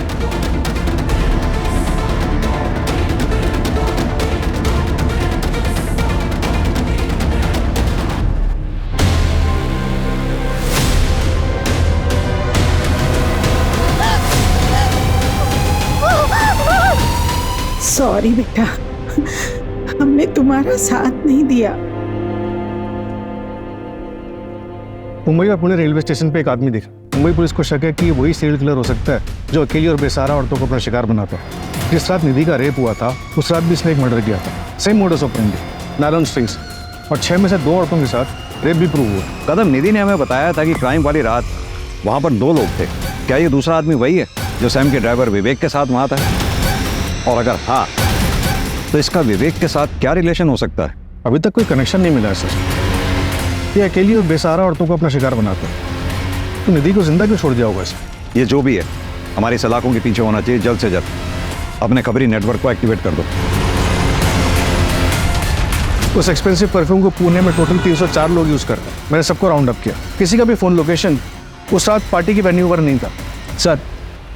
सॉरी बेटा, हमने तुम्हारा साथ नहीं दिया। मुंबई में पुणे रेलवे स्टेशन पे एक आदमी दिखा। मुंबई पुलिस को शक है कि वही सीरियल किलर हो सकता है जो अकेली और बेसहारा औरतों को अपना शिकार बनाता है। जिस रात निधि का रेप हुआ था उस रात भी इसने एक मर्डर किया था, same modus operandi, nylon strings, और 6 में से 2 औरतों के साथ रेप भी प्रूव हुआ। कदम, निधि ने हमें बताया था कि क्राइम वाली रात वहां पर 2 लोग थे। क्या ये दूसरा आदमी वही है जो सैम के ड्राइवर विवेक के साथ वहां था? और अगर हाँ, तो इसका विवेक के साथ क्या रिलेशन हो सकता है? अभी तक कोई कनेक्शन नहीं मिला है सर। ये अकेली और बेसहारा औरतों को अपना शिकार बनाता है, तो निधि को जिंदा क्यों छोड़ दिया होगा इसे? ये जो भी है, हमारी सलाखों के पीछे होना चाहिए जल्द से जल्द। अपने खबरी नेटवर्क को एक्टिवेट कर दो। उस एक्सपेंसिव परफ्यूम को पुणे में टोटल 304 लोग यूज करते हैं। मैंने सबको राउंड अप किया। किसी का भी फोन लोकेशन उस रात पार्टी की वेन्यू पर नहीं था। सर,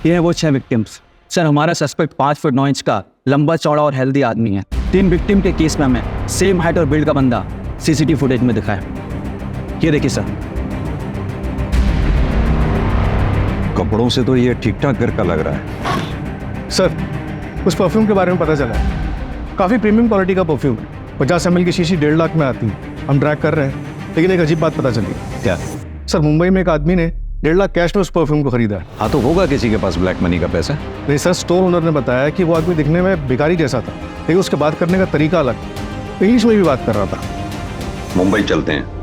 ये है वो 6 विक्टिम्स। सर, हमारा सस्पेक्ट 5 फुट 9 इंच का लंबा चौड़ा और हेल्दी आदमी है। 3 विक्टिम के केस में हमें सेम हाइट और बिल्ड का बंदा सीसीटीवी फुटेज में दिखा है। ये देखिए सर। कपड़ों से तो ये ठीक ठाक घर का लग रहा है। सर, उस परफ्यूम के बारे में पता चला है, काफ़ी प्रीमियम क्वालिटी का परफ्यूम है। 50 ml की शीशी 1.5 लाख में आती है। हम ट्रैक कर रहे हैं, लेकिन एक अजीब बात पता चली। क्या? सर, मुंबई में एक आदमी ने 1.5 लाख कैश में उस परफ्यूम को खरीदा है। हाँ, तो होगा किसी के पास ब्लैक मनी का पैसा। नहीं सर, स्टोर ओनर ने बताया कि वो आदमी दिखने में भिखारी जैसा था, लेकिन उसके बात करने का तरीका अलग, इंग्लिश में भी बात कर रहा था। मुंबई चलते हैं।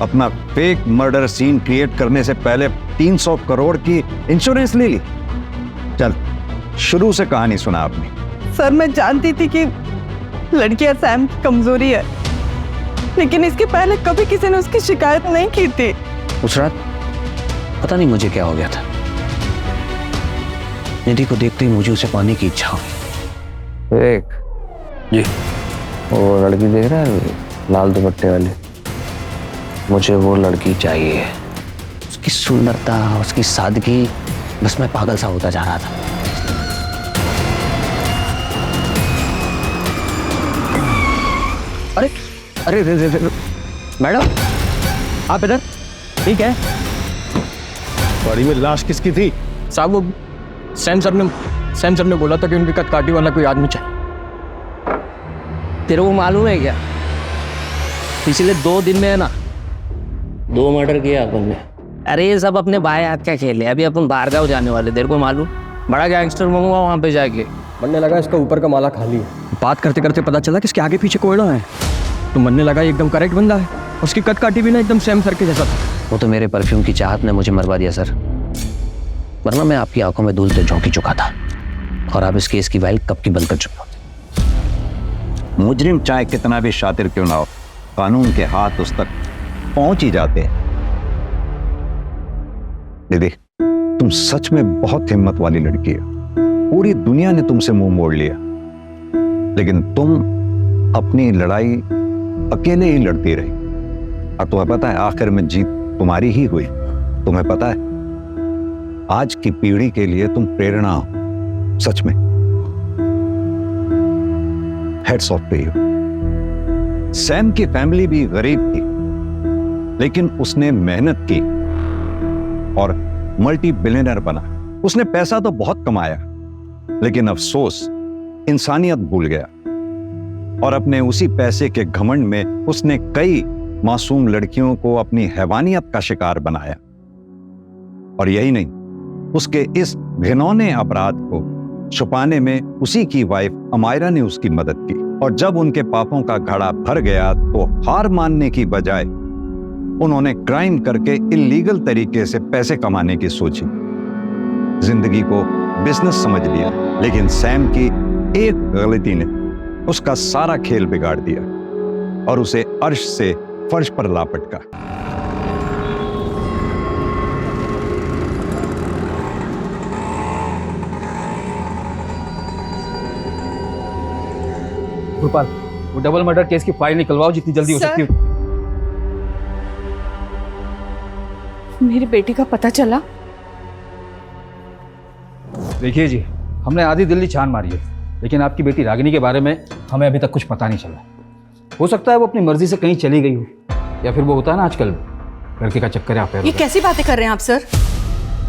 अपना फेक मर्डर सीन क्रिएट करने से पहले 300 करोड़ की इंश्योरेंस ले ली। चल, शुरू से कहानी सुना आपने। सर, मैं जानती थी कि लड़कियां सैम की कमजोरी है, लेकिन इसके पहले कभी किसी ने उसकी शिकायत नहीं की थी। उस रात पता नहीं मुझे क्या हो गया था, निधि को देखते ही मुझे उसे पाने की इच्छा हुई। एक जी, वो लड़की देख रहा है लाल दुपट्टे वाली, मुझे वो लड़की चाहिए। उसकी सुंदरता, उसकी सादगी, बस मैं पागल सा होता जा रहा था। अरे अरे रे, रे, रे, मैडम आप इधर? ठीक है। गाड़ी में लाश किसकी थी? साहब, वो सैम सर ने बोला था कि उनकी कदकाठी वाला कोई आदमी चाहिए। तेरे को मालूम है क्या, पिछले 2 दिन में है ना 2 मर्डर किया अपन ने। अरे ये सब अपने भाई हाथ का खेल है। अभी अपन बाहर गाँव जाने वाले, तेरे को मालूम, बड़ा गैंगस्टर बनूंगा वहाँ पे जाके। बनने लगा इसका ऊपर का माला खाली है। बात करते करते पता चला कि इसके आगे पीछे कोयला है, तो मनने लगा एकदम करेक्ट बंदा है। उसकी कदकाठी भी ना एकदम सैम सर के जैसा था। वो तो मेरे परफ्यूम की चाहत ने मुझे मरवा दिया सर, वरना मैं आपकी आंखों में धूल से झोंकी चुका था और आप इस केस की फाइल कब की बंद कर चुके होते। मुजरिम चाहे कितना भी शातिर क्यों ना हो, कानून के हाथ उस तक पहुंच ही जाते हैं। दीदी, तुम सच में बहुत हिम्मत वाली लड़की हो। पूरी दुनिया ने तुमसे मुंह मोड़ लिया, लेकिन तुम अपनी लड़ाई अकेले ही लड़ती रही। और तुम्हें पता है आखिर में जीत तुम्हारी ही हुई। तुम्हें पता है आज की पीढ़ी के लिए तुम प्रेरणा हो, सच में। Heads off to you. Sam की फैमिली भी गरीब थी, लेकिन उसने मेहनत की और मल्टी बिलियनर बना। उसने पैसा तो बहुत कमाया, लेकिन अफसोस इंसानियत भूल गया और अपने उसी पैसे के घमंड में उसने कई मासूम लड़कियों को अपनी हैवानियत का शिकार बनाया। और यही नहीं, उसके इस घिनौने अपराध को छुपाने में उसी की वाइफ अमायरा ने उसकी मदद की। और जब उनके पापों का घड़ा भर गया तो हार मानने की बजाय उन्होंने क्राइम करके इलीगल तरीके से पैसे कमाने की सोची। जिंदगी को बिजनेस समझ लिया, लेकिन सैम की एक गलती ने उसका सारा खेल बिगाड़ दिया और उसे अर्श से फर्श पर ला पटका। गोपाल, वो डबल मर्डर केस की फाइल निकलवाओ जितनी जल्दी हो सकती हो। मेरी बेटी का पता चला? देखिए जी, हमने आधी दिल्ली छान मारी है, लेकिन आपकी बेटी रागिनी के बारे में हमें अभी तक कुछ पता नहीं चला। हो सकता है वो अपनी मर्जी से कहीं चली गई हो, या फिर वो होता है ना आजकल लड़के का चक्कर है अफेयर। ये कैसी बातें कर रहे हैं आप सर?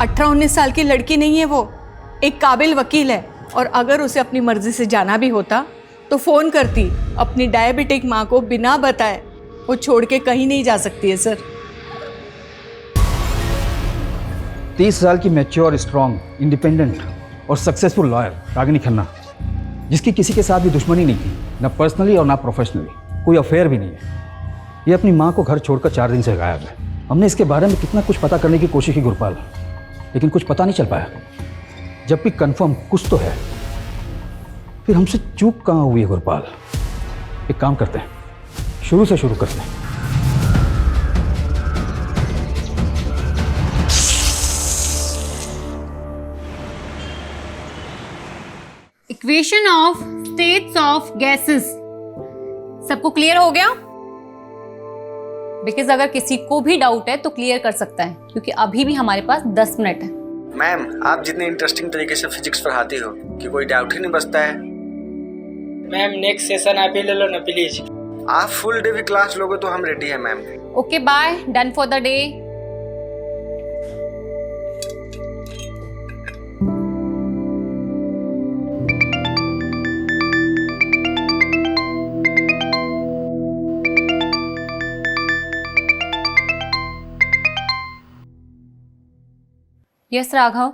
18-19 साल की लड़की नहीं है वो, एक काबिल वकील है। और अगर उसे अपनी मर्जी से जाना भी होता तो फोन करती अपनी डायबिटिक माँ को बिना बताए। वो छोड़ के कहीं नहीं जा सकती है सर। 30 साल की मैच्योर, स्ट्रांग, इंडिपेंडेंट और सक्सेसफुल लॉयर रागिनी खन्ना, जिसकी किसी के साथ भी दुश्मनी नहीं थी, ना पर्सनली और ना प्रोफेशनली, कोई अफेयर भी नहीं है। ये अपनी माँ को घर छोड़कर 4 दिन से गायब है। हमने इसके बारे में कितना कुछ पता करने की कोशिश की गुरपाल, लेकिन कुछ पता नहीं चल पाया। जबकि कंफर्म कुछ तो है, फिर हमसे चूक कहाँ हुई है गुरपाल? एक काम करते हैं, शुरू से शुरू करते हैं। Equation of states of gases सबको क्लियर हो गया? बिकॉज अगर किसी को भी डाउट है तो क्लियर कर सकता है, क्योंकि अभी भी हमारे पास 10 मिनट है। मैम, आप जितने इंटरेस्टिंग तरीके से फिजिक्स पढ़ाती हो कि कोई डाउट ही नहीं बचता है। मैम नेक्स्ट सेशन आप ही ले लो ना प्लीज। आप फुल डे भी क्लास लोगे तो हम रेडी है ma'am. Okay bye, done for the day. Yes Raghav.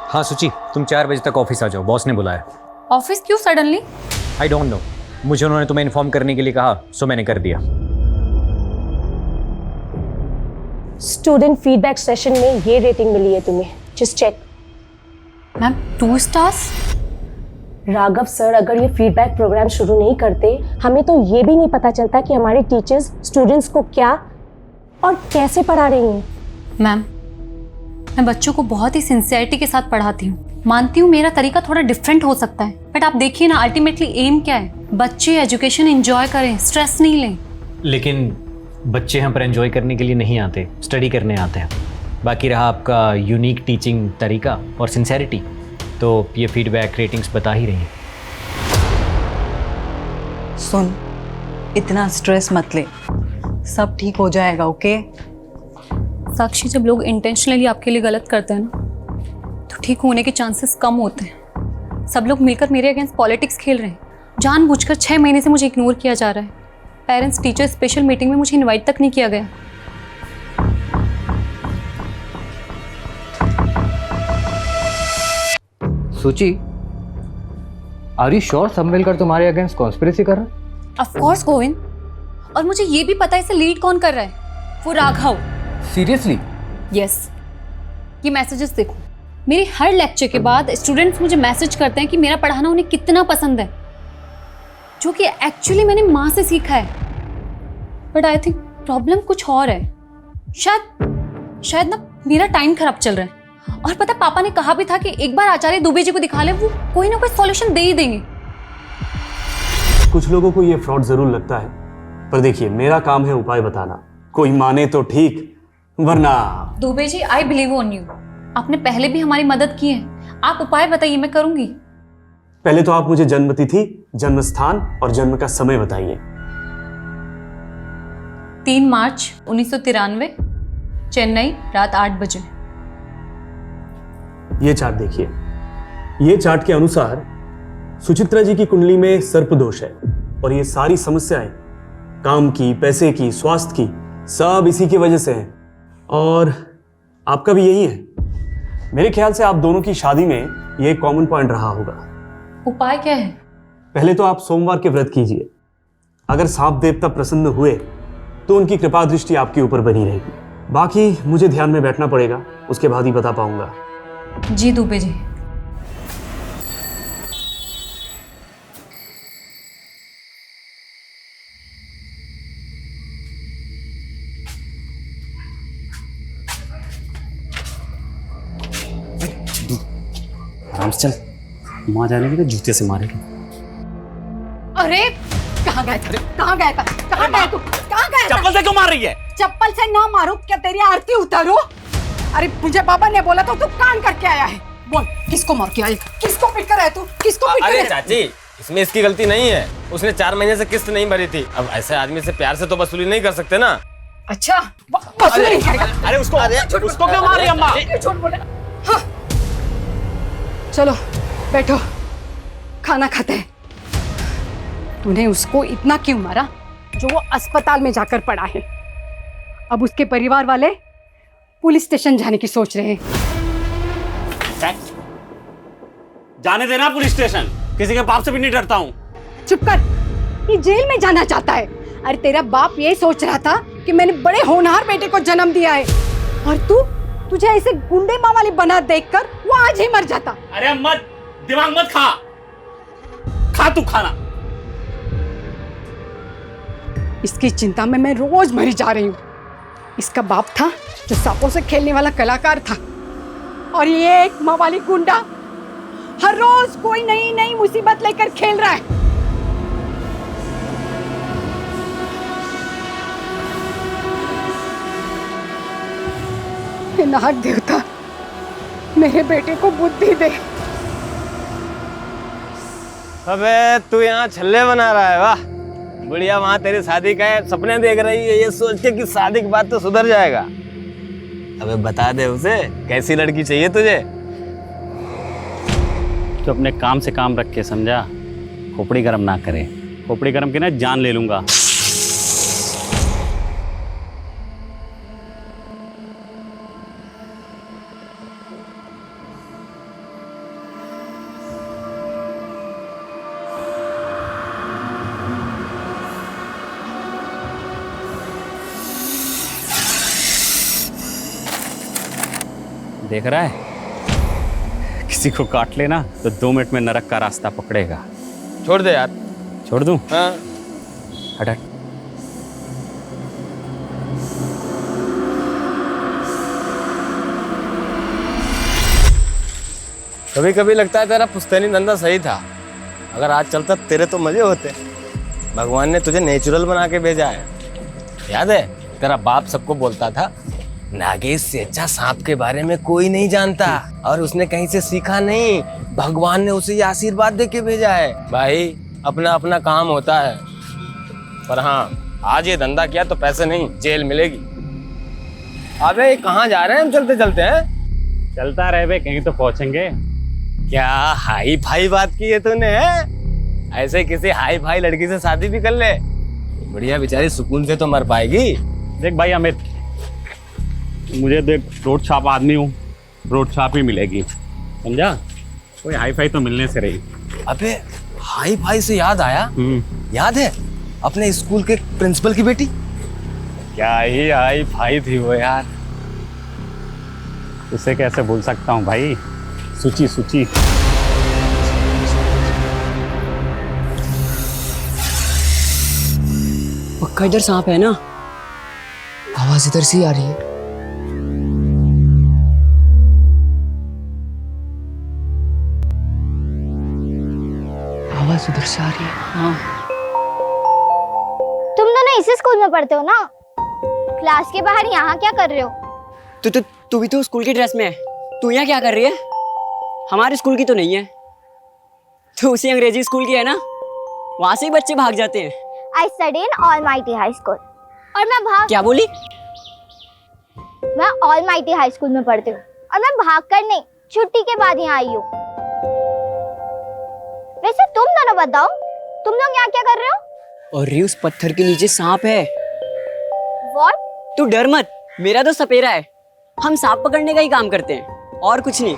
हाँ सुची, तुम 4 बजे तक ऑफिस आ जाओ, बॉस ने बुलाया। ऑफिस क्यों सडनली? आई डोंट नो, मुझे उन्होंने तुम्हें इन्फॉर्म करने के लिए कहा, सो मैंने कर दिया। स्टूडेंट फीडबैक सेशन में ये रेटिंग मिली है तुम्हें, just check. Ma'am 2 stars? Raghav sir अगर ये फीडबैक प्रोग्राम शुरू नहीं करते, हमें तो ये भी नहीं पता चलता कि हमारे टीचर्स स्टूडेंट्स को क्या और कैसे पढ़ा रही हैं। मैम मैं बच्चों को बहुत ही सिंसियरिटी के साथ पढ़ाती हूँ। मानती हूँ मेरा तरीका थोड़ा डिफरेंट हो सकता है, बट आप देखिए ना, अल्टीमेटली एम क्या है? बच्चे एजुकेशन एंजॉय करें, स्ट्रेस नहीं लें। लेकिन बच्चे यहाँ पर एंजॉय करने के लिए नहीं आते, स्टडी करने आते हैं। बाकी रहा आपका यूनिक टीचिंग तरीका और सिंसियरिटी, तो ये फीडबैक रेटिंग्स बता ही रही हैं। सुन, इतना स्ट्रेस मत ले, सब ठीक हो जाएगा। ओके साक्षी, जब लोग इंटेंशनली आपके लिए गलत करते हैं ना, तो ठीक होने के चांसेस कम होते हैं। सब लोग मिलकर मेरे अगेंस्ट पॉलिटिक्स खेल रहे हैं। जानबूझकर 6 महीने से मुझे इग्नोर किया जा रहा है। पेरेंट्स टीचर स्पेशल मीटिंग में मुझे इनवाइट तक नहीं किया गया। सुची, आर यू श्योर सम्मेलकर तुम्हारे अगेंस्ट कॉन्स्पिरेसी कर रहा है? ऑफ कोर्स गोविंद, और मुझे ये भी पता है इसे लीड कौन कर रहा है, वो राघव। सीरियसली? यस। ये मैसेजेस देखो, मेरे हर लेक्चर के बाद स्टूडेंट्स मुझे मैसेज करते हैं कि मेरा पढ़ाना उन्हें कितना पसंद है, जो कि एक्चुअली मैंने माँ से सीखा है। बट आई थिंक प्रॉब्लम कुछ और है। शायद ना मेरा टाइम खराब चल रहा है। और पता, पापा ने कहा भी था कि एक बार आचार्य दुबे जी को दिखा ले, वो कोई ना कोई सॉल्यूशन दे ही देंगे। कुछ लोगों को ये फ्रॉड जरूर लगता है, पर देखिए मेरा काम है उपाय बताना। कोई माने तो ठीक, वरना। Dubey ji, I believe on you. आपने पहले भी हमारी मदद की है, आप उपाय बताइए, मैं करूंगी। पहले तो आप मुझे जन्म तिथि, जन्म स्थान और जन्म का समय बताइए। 3 मार्च 1993, चेन्नई, रात 8 बजे। ये चार्ट देखिए। ये चार्ट के अनुसार सुचित्रा जी की कुंडली में सर्प दोष है, और ये सारी समस्याएं काम की, पैसे की, स्वास्थ्य की, सब इसी की वजह से है। और आपका भी यही है। मेरे ख्याल से आप दोनों की शादी में ये कॉमन पॉइंट रहा होगा। उपाय क्या है? पहले तो आप सोमवार के व्रत कीजिए। अगर सांप देवता प्रसन्न हुए तो उनकी कृपा दृष्टि आपके ऊपर बनी रहेगी। बाकी मुझे ध्यान में बैठना पड़ेगा, उसके बाद ही बता पाऊंगा। जी दुबे जी। आराम से चल, माँ जाने के जूते से मारेगी। अरे कहाँ गया था? कहाँ गया था? कहाँ गया तू? कहाँ गया था? चप्पल से क्यों मार रही है? चप्पल से ना मारो, क्या तेरी आरती उतारो? अरे मुझे बाबा ने बोला तो तू कान करके आया है। बोल, किसको मार के आया? किसको पीट कर आया तू? किसको पीट कर अरे आया? चाची, इसमें इसकी गलती नहीं है। उसने 4 महीने से किस्त नहीं भरी थी। अब ऐसे आदमी से प्यार से तो वसूली नहीं कर सकते ना। अच्छा, वसूली नहीं करेगा? अरे उसको क्यों मार रही है अम्मा? झूठ बोले। हाँ। चलो बैठो, खाना खाते हैं। तूने उसको इतना क्यों मारा जो वो अस्पताल में जाकर पड़ा है? अब उसके परिवार वाले पुलिस स्टेशन जाने की सोच रहे हैं। जाने देना पुलिस स्टेशन, किसी के बाप से भी नहीं डरता हूँ। चुप कर, ये जेल में जाना चाहता है। अरे तेरा बाप ये सोच रहा था कि मैंने बड़े होनहार बेटे को जन्म दिया है, और तुझे ऐसे गुंडे माँ वाली बना देखकर वो आज ही मर जाता। अरे मत दिमाग मत खा तू खाना। इसकी चिंता में मैं रोज मरी जा रही हूँ। इसका बाप था जो सांपों से खेलने वाला कलाकार था, और ये एक माँ वाली गुंडा हर रोज कोई नई नई मुसीबत लेकर खेल रहा है। हे नाग देवता, मेरे बेटे को बुद्धि दे। अबे तू यहाँ छल्ले बना रहा है? वाह, बुढ़िया वहाँ तेरी शादी का सपने देख रही है, ये सोच के कि शादी के बाद तो सुधर जाएगा। अबे बता दे उसे, कैसी लड़की चाहिए तुझे? तो अपने काम से काम रख के, समझा? खोपड़ी गरम ना करे, खोपड़ी गरम की ना जान ले लूंगा। देख रहा है, किसी को काट लेना तो 2 मिनट में नरक का रास्ता पकड़ेगा। छोड़ दे यार। छोड़ दूं? हाँ। हट हट। कभी कभी लगता है तेरा पुश्तैनी धंधा सही था। अगर आज चलता तेरे तो मजे होते। भगवान ने तुझे नेचुरल बना के भेजा है। याद है तेरा बाप सबको बोलता था, नागेश से अच्छा सांप के बारे में कोई नहीं जानता, और उसने कहीं से सीखा नहीं, भगवान ने उसे ये आशीर्वाद दे के भेजा है। भाई अपना अपना काम होता है, पर हाँ आज ये धंधा किया तो पैसे नहीं, जेल मिलेगी। अबे कहाँ जा रहे हैं हम चलते चलते हैं? चलता रहे बे, कहीं तो पहुंचेंगे। क्या हाई फाई बात की है तूने? ऐसे किसी हाई फाई लड़की से शादी भी कर ले, बढ़िया बेचारी सुकून से तो मर पाएगी। देख भाई अमित, मुझे देख रोड छाप आदमी हूँ, रोड छाप ही मिलेगी, समझा? कोई हाई फाई तो मिलने से रही। अबे हाई फाई से याद आया, याद है अपने स्कूल के प्रिंसिपल की बेटी? क्या ही हाई फाई थी वो यार, उसे कैसे भूल सकता हूँ भाई। सुची सुची। पक्का इधर सांप है ना? आवाज इधर से ही आ रही है। आवाज उधर से आ रही है। हाँ। तुम दोनों इसी स्कूल में पढ़ते हो ना? क्लास के बाहर यहाँ क्या कर रहे हो? तू भी तो स्कूल की ड्रेस में है, तू यहाँ क्या कर रही है? हमारे स्कूल की तो नहीं है, तो उसी अंग्रेजी स्कूल की है ना, वहां से ही बच्चे भाग जाते हैं। I study in Almighty High School। और मैं क्या बोली? मैं Almighty High School में पढ़ती हूँ, और मैं भाग कर नहीं, छुट्टी के बाद यहाँ आई हूँ। वैसे तुम दोनों बताओ, तुम लोग यहाँ क्या कर रहे हो? और उस पत्थर के नीचे सांप है। What? तू डर मत, मेरा तो सपेरा है, हम सांप पकड़ने का ही काम करते हैं, और कुछ नहीं।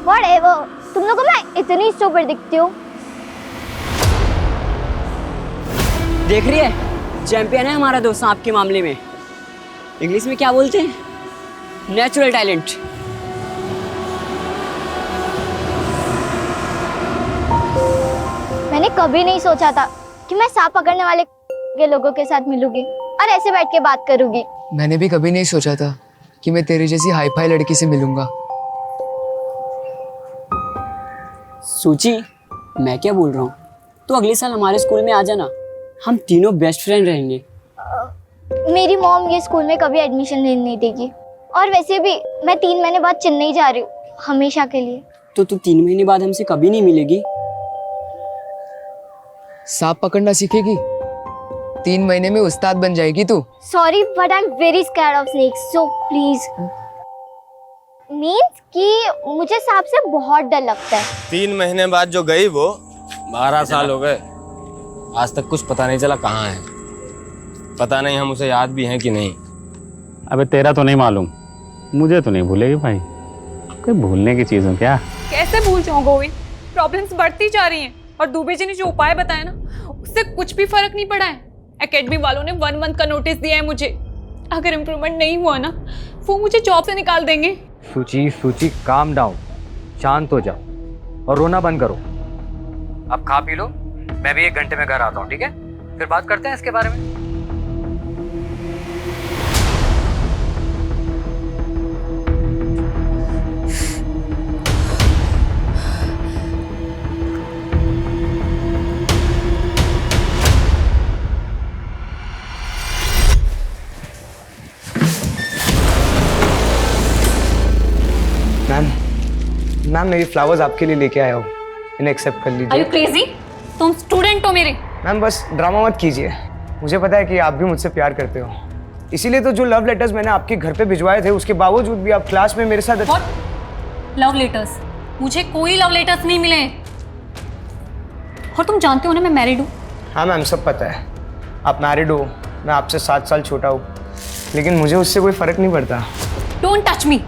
Whatever, तुम लोगों को मैं इतनी स्टूपिड दिखती हूँ। देख रही है, चैंपियन है हमारा दोस्त सांप के मामले में। इंग्लिश में क्या बोलते हैं? Natural talent. मैंने कभी नहीं सोचा था कि मैं सांप पकड़ने वाले के लोगों के साथ मिलूंगी और ऐसे बैठ के बात करूंगी। मैंने भी कभी नहीं सोचा था कि मैं तेरी जैसी हाई फाई लड़की से मिलूंगा। सूची, मैं क्या बोल रहा हूँ, तो अगले साल हमारे स्कूल में आ जाना, हम तीनों बेस्ट फ्रेंड रहेंगे। मेरी मॉम ये स्कूल में कभी एडमिशन नहीं देगी, और वैसे भी मैं 3 महीने बाद चेन्नई जा रही हूँ, हमेशा के लिए। तो तू 3 महीने बाद हमसे कभी नहीं मिलेगी? सांप पकड़ना सीखेगी, 3 महीने में उस्ताद बन जाएगी तू। Sorry but I am very scared of snakes, so please. Means कि मुझे सांप से बहुत डर लगता है। 3 महीने बाद जो गई वो 12 साल हो गए, आज तक कुछ पता नहीं चला कहाँ है। पता नहीं हम उसे याद भी हैं कि नहीं। अबे तेरा तो नहीं मालूम, मुझे तो नहीं भूलेगी भाई, कोई भूलने की चीज़ हो क्या? कैसे भूल जाऊं गोविंद, प्रॉब्लम्स बढ़ती जा रही हैं और दुबे जी ने जो उपाय बताया ना उससे कुछ भी फर्क नहीं पड़ा है। एकेडमी वालों ने 1 मंथ का नोटिस दिया है मुझे, अगर इम्प्रूवमेंट नहीं हुआ ना वो मुझे जॉब से निकाल देंगे। सूची काम डाउन, शांत हो जाओ और रोना बंद करो। अब खा पी लो, मैं भी 1 घंटे में घर आता हूँ, ठीक है? फिर बात करते हैं इसके बारे में। मैम मेरी फ्लावर्स आपके लिए लेके आया हूँ, इन्हें एक्सेप्ट कर Are you लीजिए। crazy? तुम स्टूडेंट हो मेरे। मैम बस ड्रामा मत कीजिए, मुझे पता है कि आप भी मुझसे प्यार करते हो, इसीलिए तो जो लव लेटर्स मैंने आपके घर पे भिजवाए थे उसके बावजूद भी आप क्लास में मेरे साथ लव लेटर्स? मुझे कोई लव लेटर्स नहीं मिले। और तुम जानते हो ना मैं मैरिड हूँ। हाँ मैम सब पता है, आप मैरिड हो, मैं आपसे 7 साल छोटा हूँ, लेकिन मुझे उससे कोई फर्क नहीं पड़ता। Don't touch me,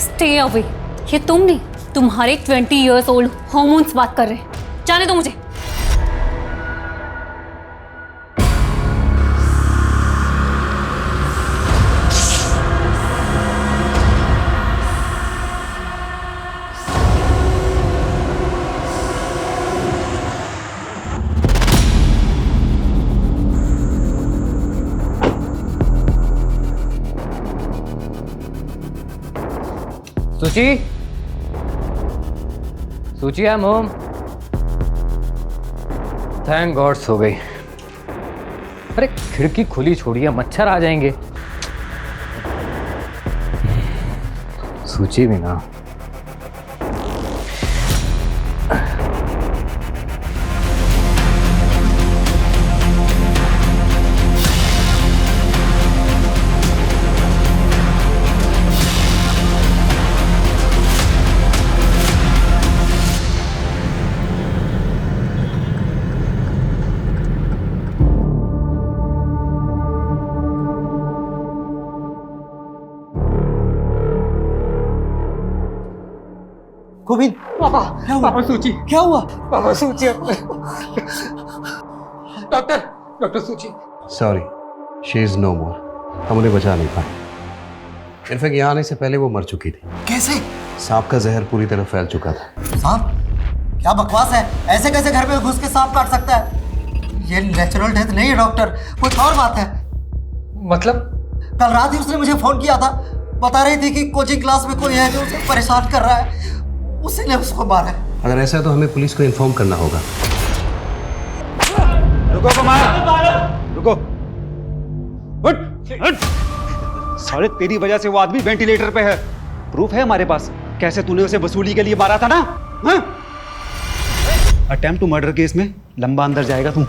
stay away. ये तुम नहीं, तुम्हारे 20 years old हॉर्मोन्स बात कर रहे हैं। जाने दो मुझे। Suchi I am home. Thank God सो गई। अरे खिड़की खुली छोड़िए, मच्छर आ जाएंगे। सूची भी ना। गोविंद पापा सूची क्या हुआ? पापा सूची डॉक्टर सूची। सॉरी, शी इज नो मोर। हम उन्हें बचा नहीं पाए। इनफैक्ट यहाँ आने से पहले वो मर चुकी थी। कैसे? सांप का जहर पूरी तरह फैल चुका था। सांप? क्या बकवास है, ऐसे कैसे घर में घुस के सांप काट सकता है? ये नेचुरल डेथ नहीं है डॉक्टर, कुछ और बात है। मतलब? कल रात ही उसने मुझे फोन किया था, बता रही थी कि कोचिंग क्लास में कोई है जो उसे परेशान कर रहा है, उसी ने उसको मारा है। अगर ऐसा है तो हमें पुलिस को इन्फॉर्म करना होगा। रुको कुमार, रुको। हट। साले तेरी वजह से वो आदमी वेंटिलेटर पे है। प्रूफ है हमारे पास, कैसे तूने उसे वसूली के लिए मारा था ना? अटेम्प्ट टू मर्डर केस में लंबा अंदर जाएगा तू,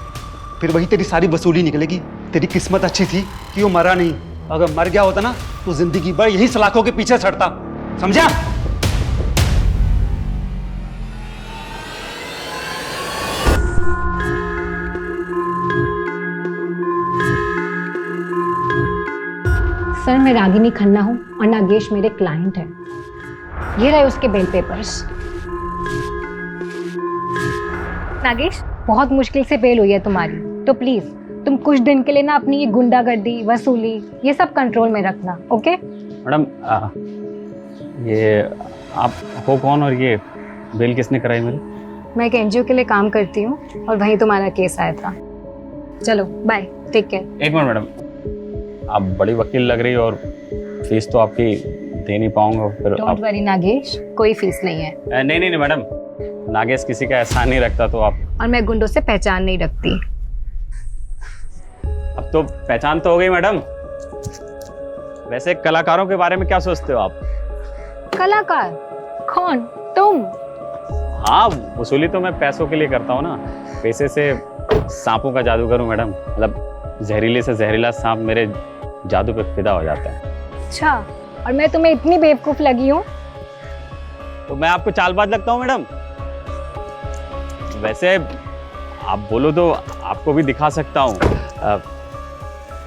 फिर वही तेरी सारी वसूली निकलेगी। तेरी किस्मत अच्छी थी कि वो मरा नहीं, अगर मर गया होता ना तो जिंदगी भर यही सलाखों के पीछे छड़ता, समझा? सर मैं रागिनी खन्ना हूँ और नागेश मेरे क्लाइंट हैं। ये रहे उसके बेल पेपर्स। नागेश बहुत मुश्किल से बेल हुई है तुम्हारी, तो प्लीज तुम कुछ दिन के लिए ना अपनी ये गुंडागर्दी, वसूली, ये सब कंट्रोल में रखना, ओके? मैडम ये आप हो कौन और ये बेल किसने कराई मेरी? मैं एक एनजीओ के लिए काम करती हूँ और वहीं तुम्हारा केस आया था। चलो बाय, टेक केयर। एक मिनट मैडम, आप बड़ी वकील लग रही हो और फीस तो आपकी दे नहीं पाऊंगा। फिर डोंट वरी नागेश, कोई फीस नहीं है। नहीं मैडम, नागेश किसी का एहसान नहीं रखता तो आप। और मैं गुंडों से पहचान नहीं रखती। अब तो पहचान तो हो गई मैडम। वैसे कलाकारों के बारे में क्या सोचते हो आप? कलाकार? कौन? तुम? हाँ, वसूली तो मैं पैसों के लिए करता हूँ ना। पैसे से सांपों का जादू करूँ मैडम, मतलब जहरीले से जहरीला सांप मेरे जादू पे फिदा हो जाता है। अच्छा, और मैं तुम्हें इतनी बेवकूफ लगी हूँ? तो मैं आपको चालबाज लगता हूँ मैडम? वैसे आप बोलो तो आपको भी दिखा सकता हूँ।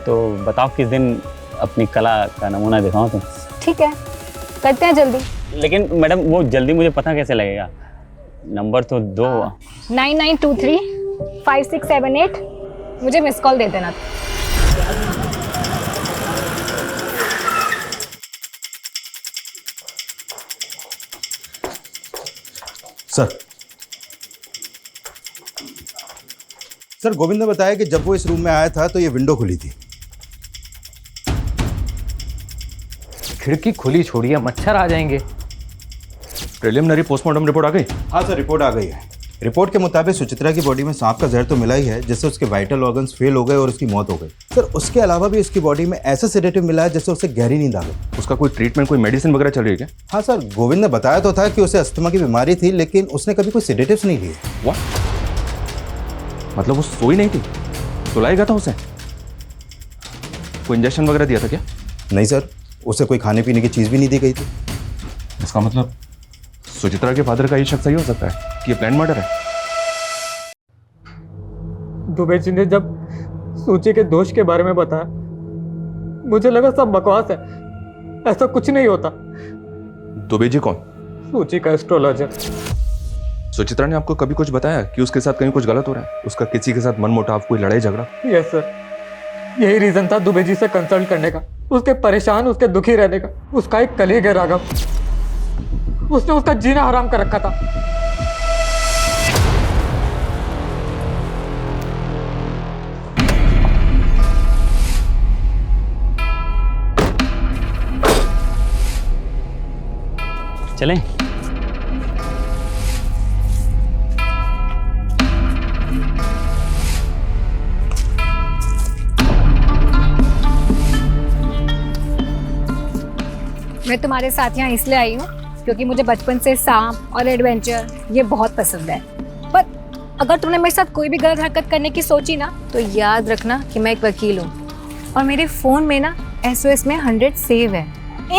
तो बताओ किस दिन अपनी कला का नमूना दिखाऊं तुम? ठीक है, करते हैं जल्दी। लेकिन मैडम वो जल्दी मुझे पता कैसे लगेगा? नंबर तो दो। 99235678। मुझे मिस कॉल दे देना। सर गोविंद ने बताया कि जब वो इस रूम में आया था तो ये विंडो खुली थी। खिड़की खुली छोड़िए, मच्छर आ जाएंगे। प्रिलिमिनरी पोस्टमार्टम रिपोर्ट आ गई? हाँ सर, रिपोर्ट आ गई है। रिपोर्ट के मुताबिक सुचित्रा की बॉडी में सांप का जहर तो मिला ही है, जिससे उसके वाइटल ऑर्गन्स फेल हो गए और उसकी मौत हो गई। सर उसके अलावा भी उसकी बॉडी में ऐसा सेडेटिव मिला है जिससे उसे गहरी नींद आ गई। उसका कोई ट्रीटमेंट, कोई मेडिसिन वगैरह चल रही है क्या? हाँ सर, गोविंद ने बताया तो था कि उसे अस्थमा की बीमारी थी, लेकिन उसने कभी कोई सेडेटिव्स नहीं लिए। व्हाट? मतलब वो सोई नहीं थी, सुलाया गया था उसे? कोई इंजेक्शन वगैरह दिया था क्या? नहीं सर, उसे कोई खाने पीने की चीज़ भी नहीं दी गई थी। इसका मतलब सुचित्रा के फादर का ये शक सही हो सकता है कि ये प्लान मर्डर है। दुबे जी ने जब सूची के दोष के बारे में बताया, मुझे लगा सब बकवास है, ऐसा कुछ नहीं होता। दुबे जी कौन? सूची का एस्ट्रोलॉजर। सुचित्रा ने आपको कभी कुछ बताया कि उसके साथ कहीं कुछ गलत हो रहा है? उसका किसी के साथ मनमुटाव, कोई लड़ाई झगड़ा? यस सर, यही रीजन था दुबे जी से कंसल्ट करने का, उसके परेशान, उसके दुखी रहने का। उसका एक कलीग है राघव, उसने उसका जीना हराम कर रखा था। चलें? मैं तुम्हारे साथ यहाँ इसलिए आई हूँ क्योंकि मुझे बचपन से सांप और एडवेंचर ये बहुत पसंद है। पर अगर तुमने मेरे साथ कोई भी गलत हरकत करने की सोची ना, तो याद रखना कि मैं एक वकील हूँ और मेरे फ़ोन में ना SOS में 100 सेव है।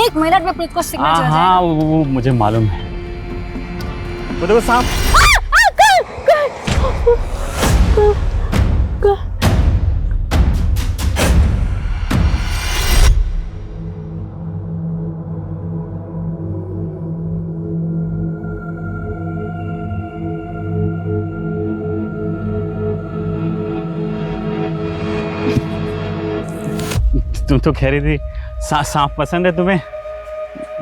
1 मिनट में पुलिस को सिग्नल चला जाएगा। हाँ वो मुझे मालूम है। वो देखो सांप। तुम तो कह रही थी सांप पसंद है तुम्हें,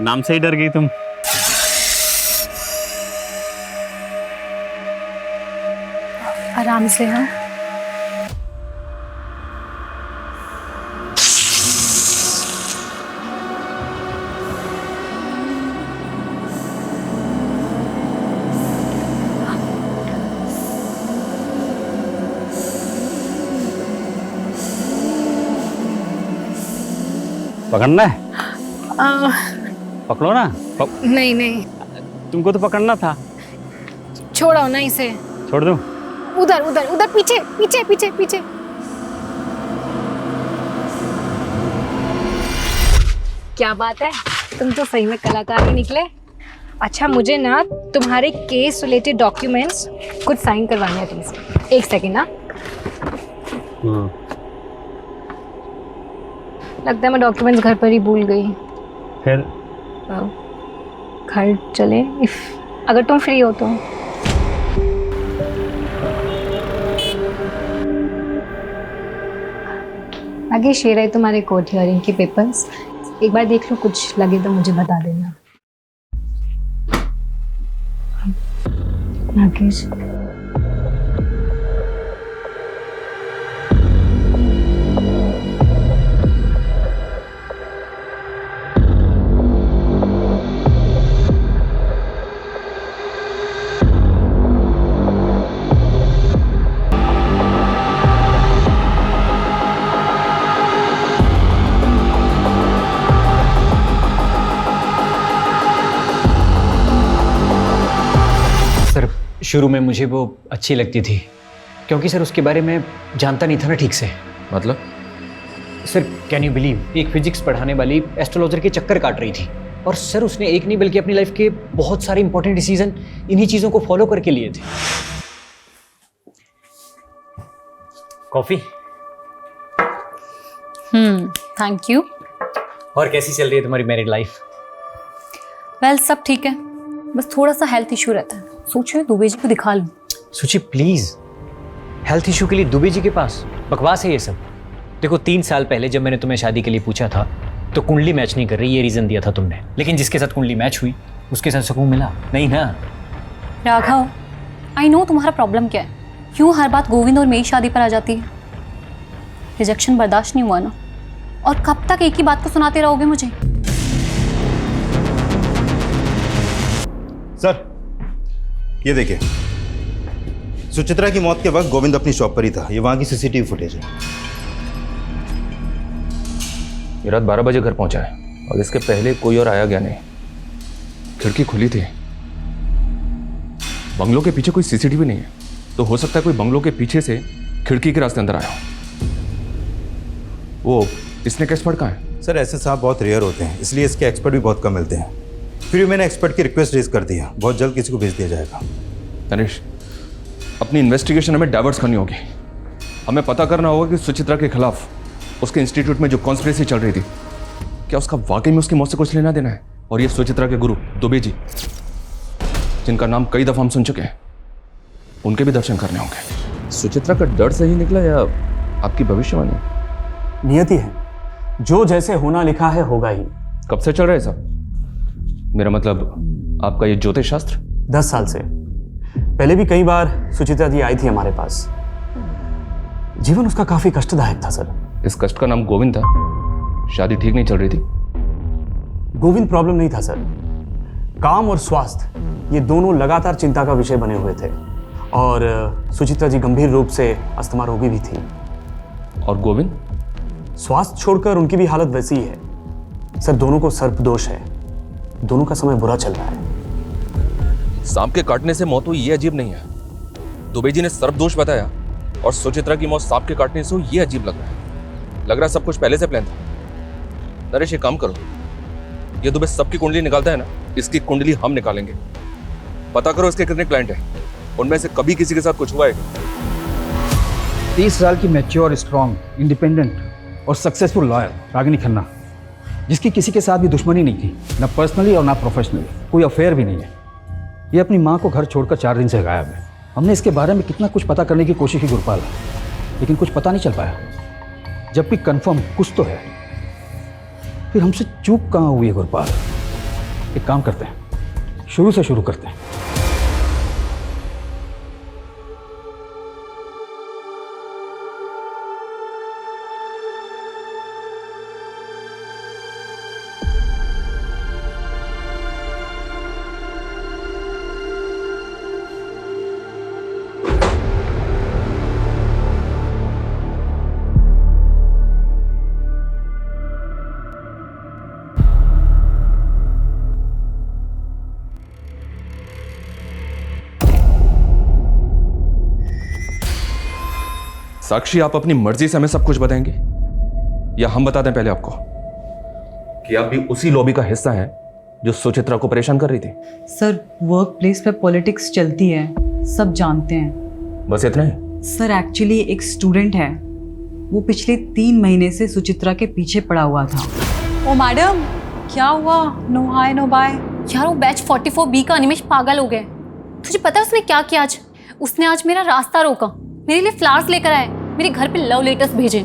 नाम से ही डर गई तुम। आराम से। हाँ, पकड़ना है? पकड़ो ना। नहीं नहीं, तुमको तो पकड़ना था। छोड़ो ना इसे। छोड़ दूं? उधर उधर उधर, पीछे पीछे पीछे पीछे। क्या बात है, तुम तो सही में कलाकार ही निकले। अच्छा, मुझे ना तुम्हारे केस रिलेटेड डॉक्यूमेंट्स कुछ साइन करवाने हैं प्लीज। 1 सेकेंड ना। लगता है मैं डॉक्यूमेंट्स घर पर ही भूल गई। फिर घर चले अगर तुम फ्री हो तो। आगे शेयर है तुम्हारे कोर्ट हियरिंग के पेपर्स, एक बार देख लो, कुछ लगे तो मुझे बता देना। नागेश, शुरू में मुझे वो अच्छी लगती थी क्योंकि सर उसके बारे में जानता नहीं था ना ठीक से। मतलब? सर कैन यू बिलीव, एक फिजिक्स पढ़ाने वाली एस्ट्रोलॉजर के चक्कर काट रही थी और सर उसने एक नहीं बल्कि अपनी लाइफ के बहुत सारे इंपॉर्टेंट डिसीजन इन्हीं चीज़ों को फॉलो करके लिए थे। कॉफ़ी? Thank you. और कैसी चल रही है तुम्हारी मैरिड लाइफ? वेल सब ठीक है, बस थोड़ा सा हेल्थ इशू रहता है, सोच रही हूँ दुबे जी को दिखा लूँ। सुची प्लीज, हेल्थ इशू के लिए दुबे जी के पास? बकवास है ये सब। देखो 3 साल पहले जब मैंने तुम्हें शादी के लिए पूछा था तो कुंडली मैच नहीं कर रही, ये रीजन दिया था तुमने, लेकिन जिसके साथ कुंडली मैच हुई उसके साथ सुकून मिला नहीं ना? राघव, आई नो तुम्हारा प्रॉब्लम क्या है, क्यों हर बात गोविंद और मेरी शादी पर आ जाती है। रिजेक्शन बर्दाश्त नहीं हुआ ना, और कब तक एक ही बात को सुनाते रहोगे मुझे? सर ये देखिए, सुचित्रा की मौत के वक्त गोविंद अपनी शॉप पर ही था। ये वहां की सीसीटीवी फुटेज है। ये रात 12 बजे घर पहुंचा है और इसके पहले कोई और आया गया नहीं। खिड़की खुली थी। बंगलों के पीछे कोई सीसीटीवी नहीं है, तो हो सकता है कोई बंगलों के पीछे से खिड़की के रास्ते अंदर आया हो। वो इसने का एक्सपर्ट कहाँ है? सर ऐसे सांप बहुत रेयर होते हैं, इसलिए इसके एक्सपर्ट भी बहुत कम मिलते हैं। फिर मैंने एक्सपर्ट की रिक्वेस्ट रेज कर दी है, बहुत जल्द किसी को भेज दिया जाएगा। तनिष, अपनी इन्वेस्टिगेशन हमें डाइवर्ट करनी होगी। हमें पता करना होगा कि सुचित्रा के खिलाफ उसके इंस्टीट्यूट में जो कॉन्स्पिरेसी चल रही थी, क्या उसका वाकई में उसकी मौत से कुछ लेना देना है? और ये सुचित्रा के गुरु दुबे जी, जिनका नाम कई दफा हम सुन चुके हैं, उनके भी दर्शन करने होंगे। सुचित्रा का डर सही निकला या आपकी भविष्यवाणी? नियति है, जो जैसे होना लिखा है होगा ही। कब से चल रहा है सब? मेरा मतलब आपका ये ज्योतिष शास्त्र? 10 साल से। पहले भी कई बार सुचित्रा जी आई थी हमारे पास। जीवन उसका काफी कष्टदायक था सर। इस कष्ट का नाम गोविंद था? शादी ठीक नहीं चल रही थी? गोविंद प्रॉब्लम नहीं था सर, काम और स्वास्थ्य ये दोनों लगातार चिंता का विषय बने हुए थे, और सुचित्रा जी गंभीर रूप से अस्थमा रोगी भी थी। और गोविंद? स्वास्थ्य छोड़कर उनकी भी हालत वैसी ही है सर। दोनों को सर्पदोष है, दोनों का समय बुरा चल रहा है। सांप के काटने से मौत हुई ये अजीब नहीं है। दुबे जी ने सर्पदोष बताया और सुचित्रा की मौत सांप के काटने से हुई, ये अजीब लग रहा है। लग रहा है सब कुछ पहले से प्लान था। नरेश ये काम करो, ये दुबे सबकी कुंडली निकालता है ना, इसकी कुंडली हम निकालेंगे। पता करो इसके कितने क्लाइंट हैं, उनमें से कभी किसी के साथ कुछ हुआ है? 30 साल की मैच्योर, स्ट्रॉन्ग, इंडिपेंडेंट और सक्सेसफुल लॉयर रागिनी खन्ना, जिसकी किसी के साथ भी दुश्मनी नहीं थी, ना पर्सनली और ना प्रोफेशनली, कोई अफेयर भी नहीं है। ये अपनी माँ को घर छोड़कर 4 दिन से गायब है। हमने इसके बारे में कितना कुछ पता करने की कोशिश की गुरपाल, लेकिन कुछ पता नहीं चल पाया। जब भी कंफर्म कुछ तो है, फिर हमसे चूक कहाँ हुई है गुरपाल? एक काम करते हैं, शुरू से शुरू करते हैं। साक्षी, आप अपनी मर्जी से हमें सब कुछ बताएंगे या हम बता दें पहले आपको कि आप भी उसी लॉबी का हिस्सा हैं जो सुचित्रा को परेशान कर रही थी? सर वर्क प्लेस पे पॉलिटिक्स चलती है, सब जानते हैं। बस इतना ही? सर एक्चुअली एक स्टूडेंट है, वो पिछले 3 महीने से सुचित्रा के पीछे पड़ा हुआ था। ओ मैडम, क्या हुआ? No hi no bye. यार वो बैच 44B का अनिमेश पागल हो गया। तुझे पता है उसने क्या किया आज? उसने आज मेरा रास्ता रोका, मेरे लिए फ्लावर्स लेकर आए, मेरे घर पे लव लेटर्स भेजे।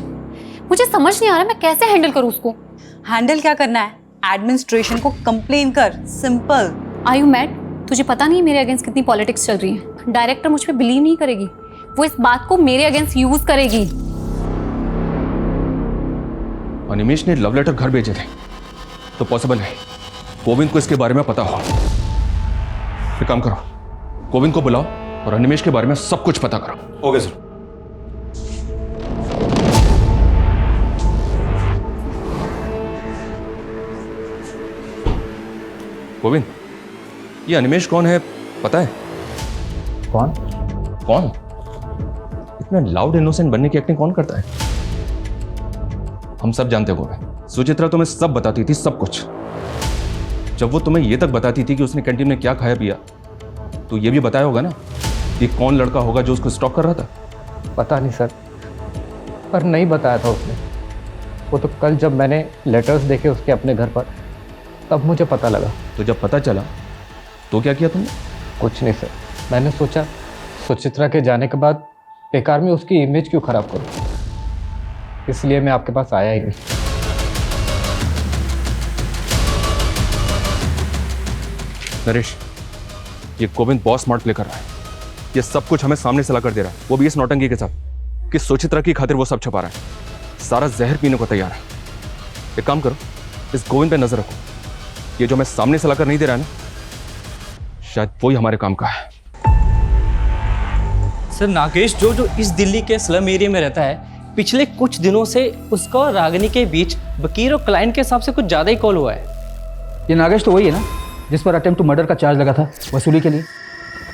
मुझे समझ नहीं आ रहा मैं कैसे हैंडल करूँ उसको। हैंडल क्या करना है? एडमिनिस्ट्रेशन को कंप्लेन कर, सिंपल। Are you mad? तुझे पता नहीं मेरे अगेंस्ट कितनी पॉलिटिक्स चल रही है। डायरेक्टर मुझ पे बिलीव नहीं करेगी, वो इस बात को मेरे अगेंस्ट यूज करेगी। अनिमेश ने लव लेटर घर भेजे थे, तो पॉसिबल है गोविंद को इसके बारे में पता हो। एक काम करो, गोविंद को बुलाओ और अनिमेश के बारे में सब कुछ पता करो। Okay sir. गोविंद, ये अनिमेश कौन है पता है? कौन? कौन? इतना लाउड इनोसेंट बनने की एक्टिंग कौन करता है? हम सब जानते हो गोविंद, सुचित्रा तुम्हें सब बताती थी, सब कुछ। जब वो तुम्हें ये तक बताती थी कि उसने कैंटीन में क्या खाया पिया, तो ये भी बताया होगा ना कि कौन लड़का होगा जो उसको स्टॉक कर रहा था? पता नहीं सर, पर नहीं बताया था उसने। वो तो कल जब मैंने लेटर्स देखे उसके अपने घर पर, तब मुझे पता लगा। तो जब पता चला तो क्या किया तुमने? कुछ नहीं सर, मैंने सोचा सुचित्रा के जाने के बाद बेकार में उसकी इमेज क्यों खराब करूं, इसलिए मैं आपके पास आया ही नहीं। नरेश, ये गोविंद बहुत स्मार्ट प्ले कर रहा है। ये सब कुछ हमें सामने से ला कर दे रहा है, वो भी इस नौटंकी के साथ कि सुचित्रा की खातिर वो सब छुपा रहा है। सारा जहर पीने को तैयार है। एक काम करो, इस गोविंद पे नजर रखो। ये जो हमें सामने से लाकर नहीं दे रहा है ना, शायद वही हमारे काम का है। सर नागेश जो इस दिल्ली के स्लम एरिया में रहता है, पिछले कुछ दिनों से उसका और रागिनी के बीच वकील और क्लाइंट के हिसाब से कुछ ज़्यादा ही कॉल हुआ है। ये नागेश तो वही है ना जिस पर अटेम्प्ट टू मर्डर का चार्ज लगा था वसूली के लिए?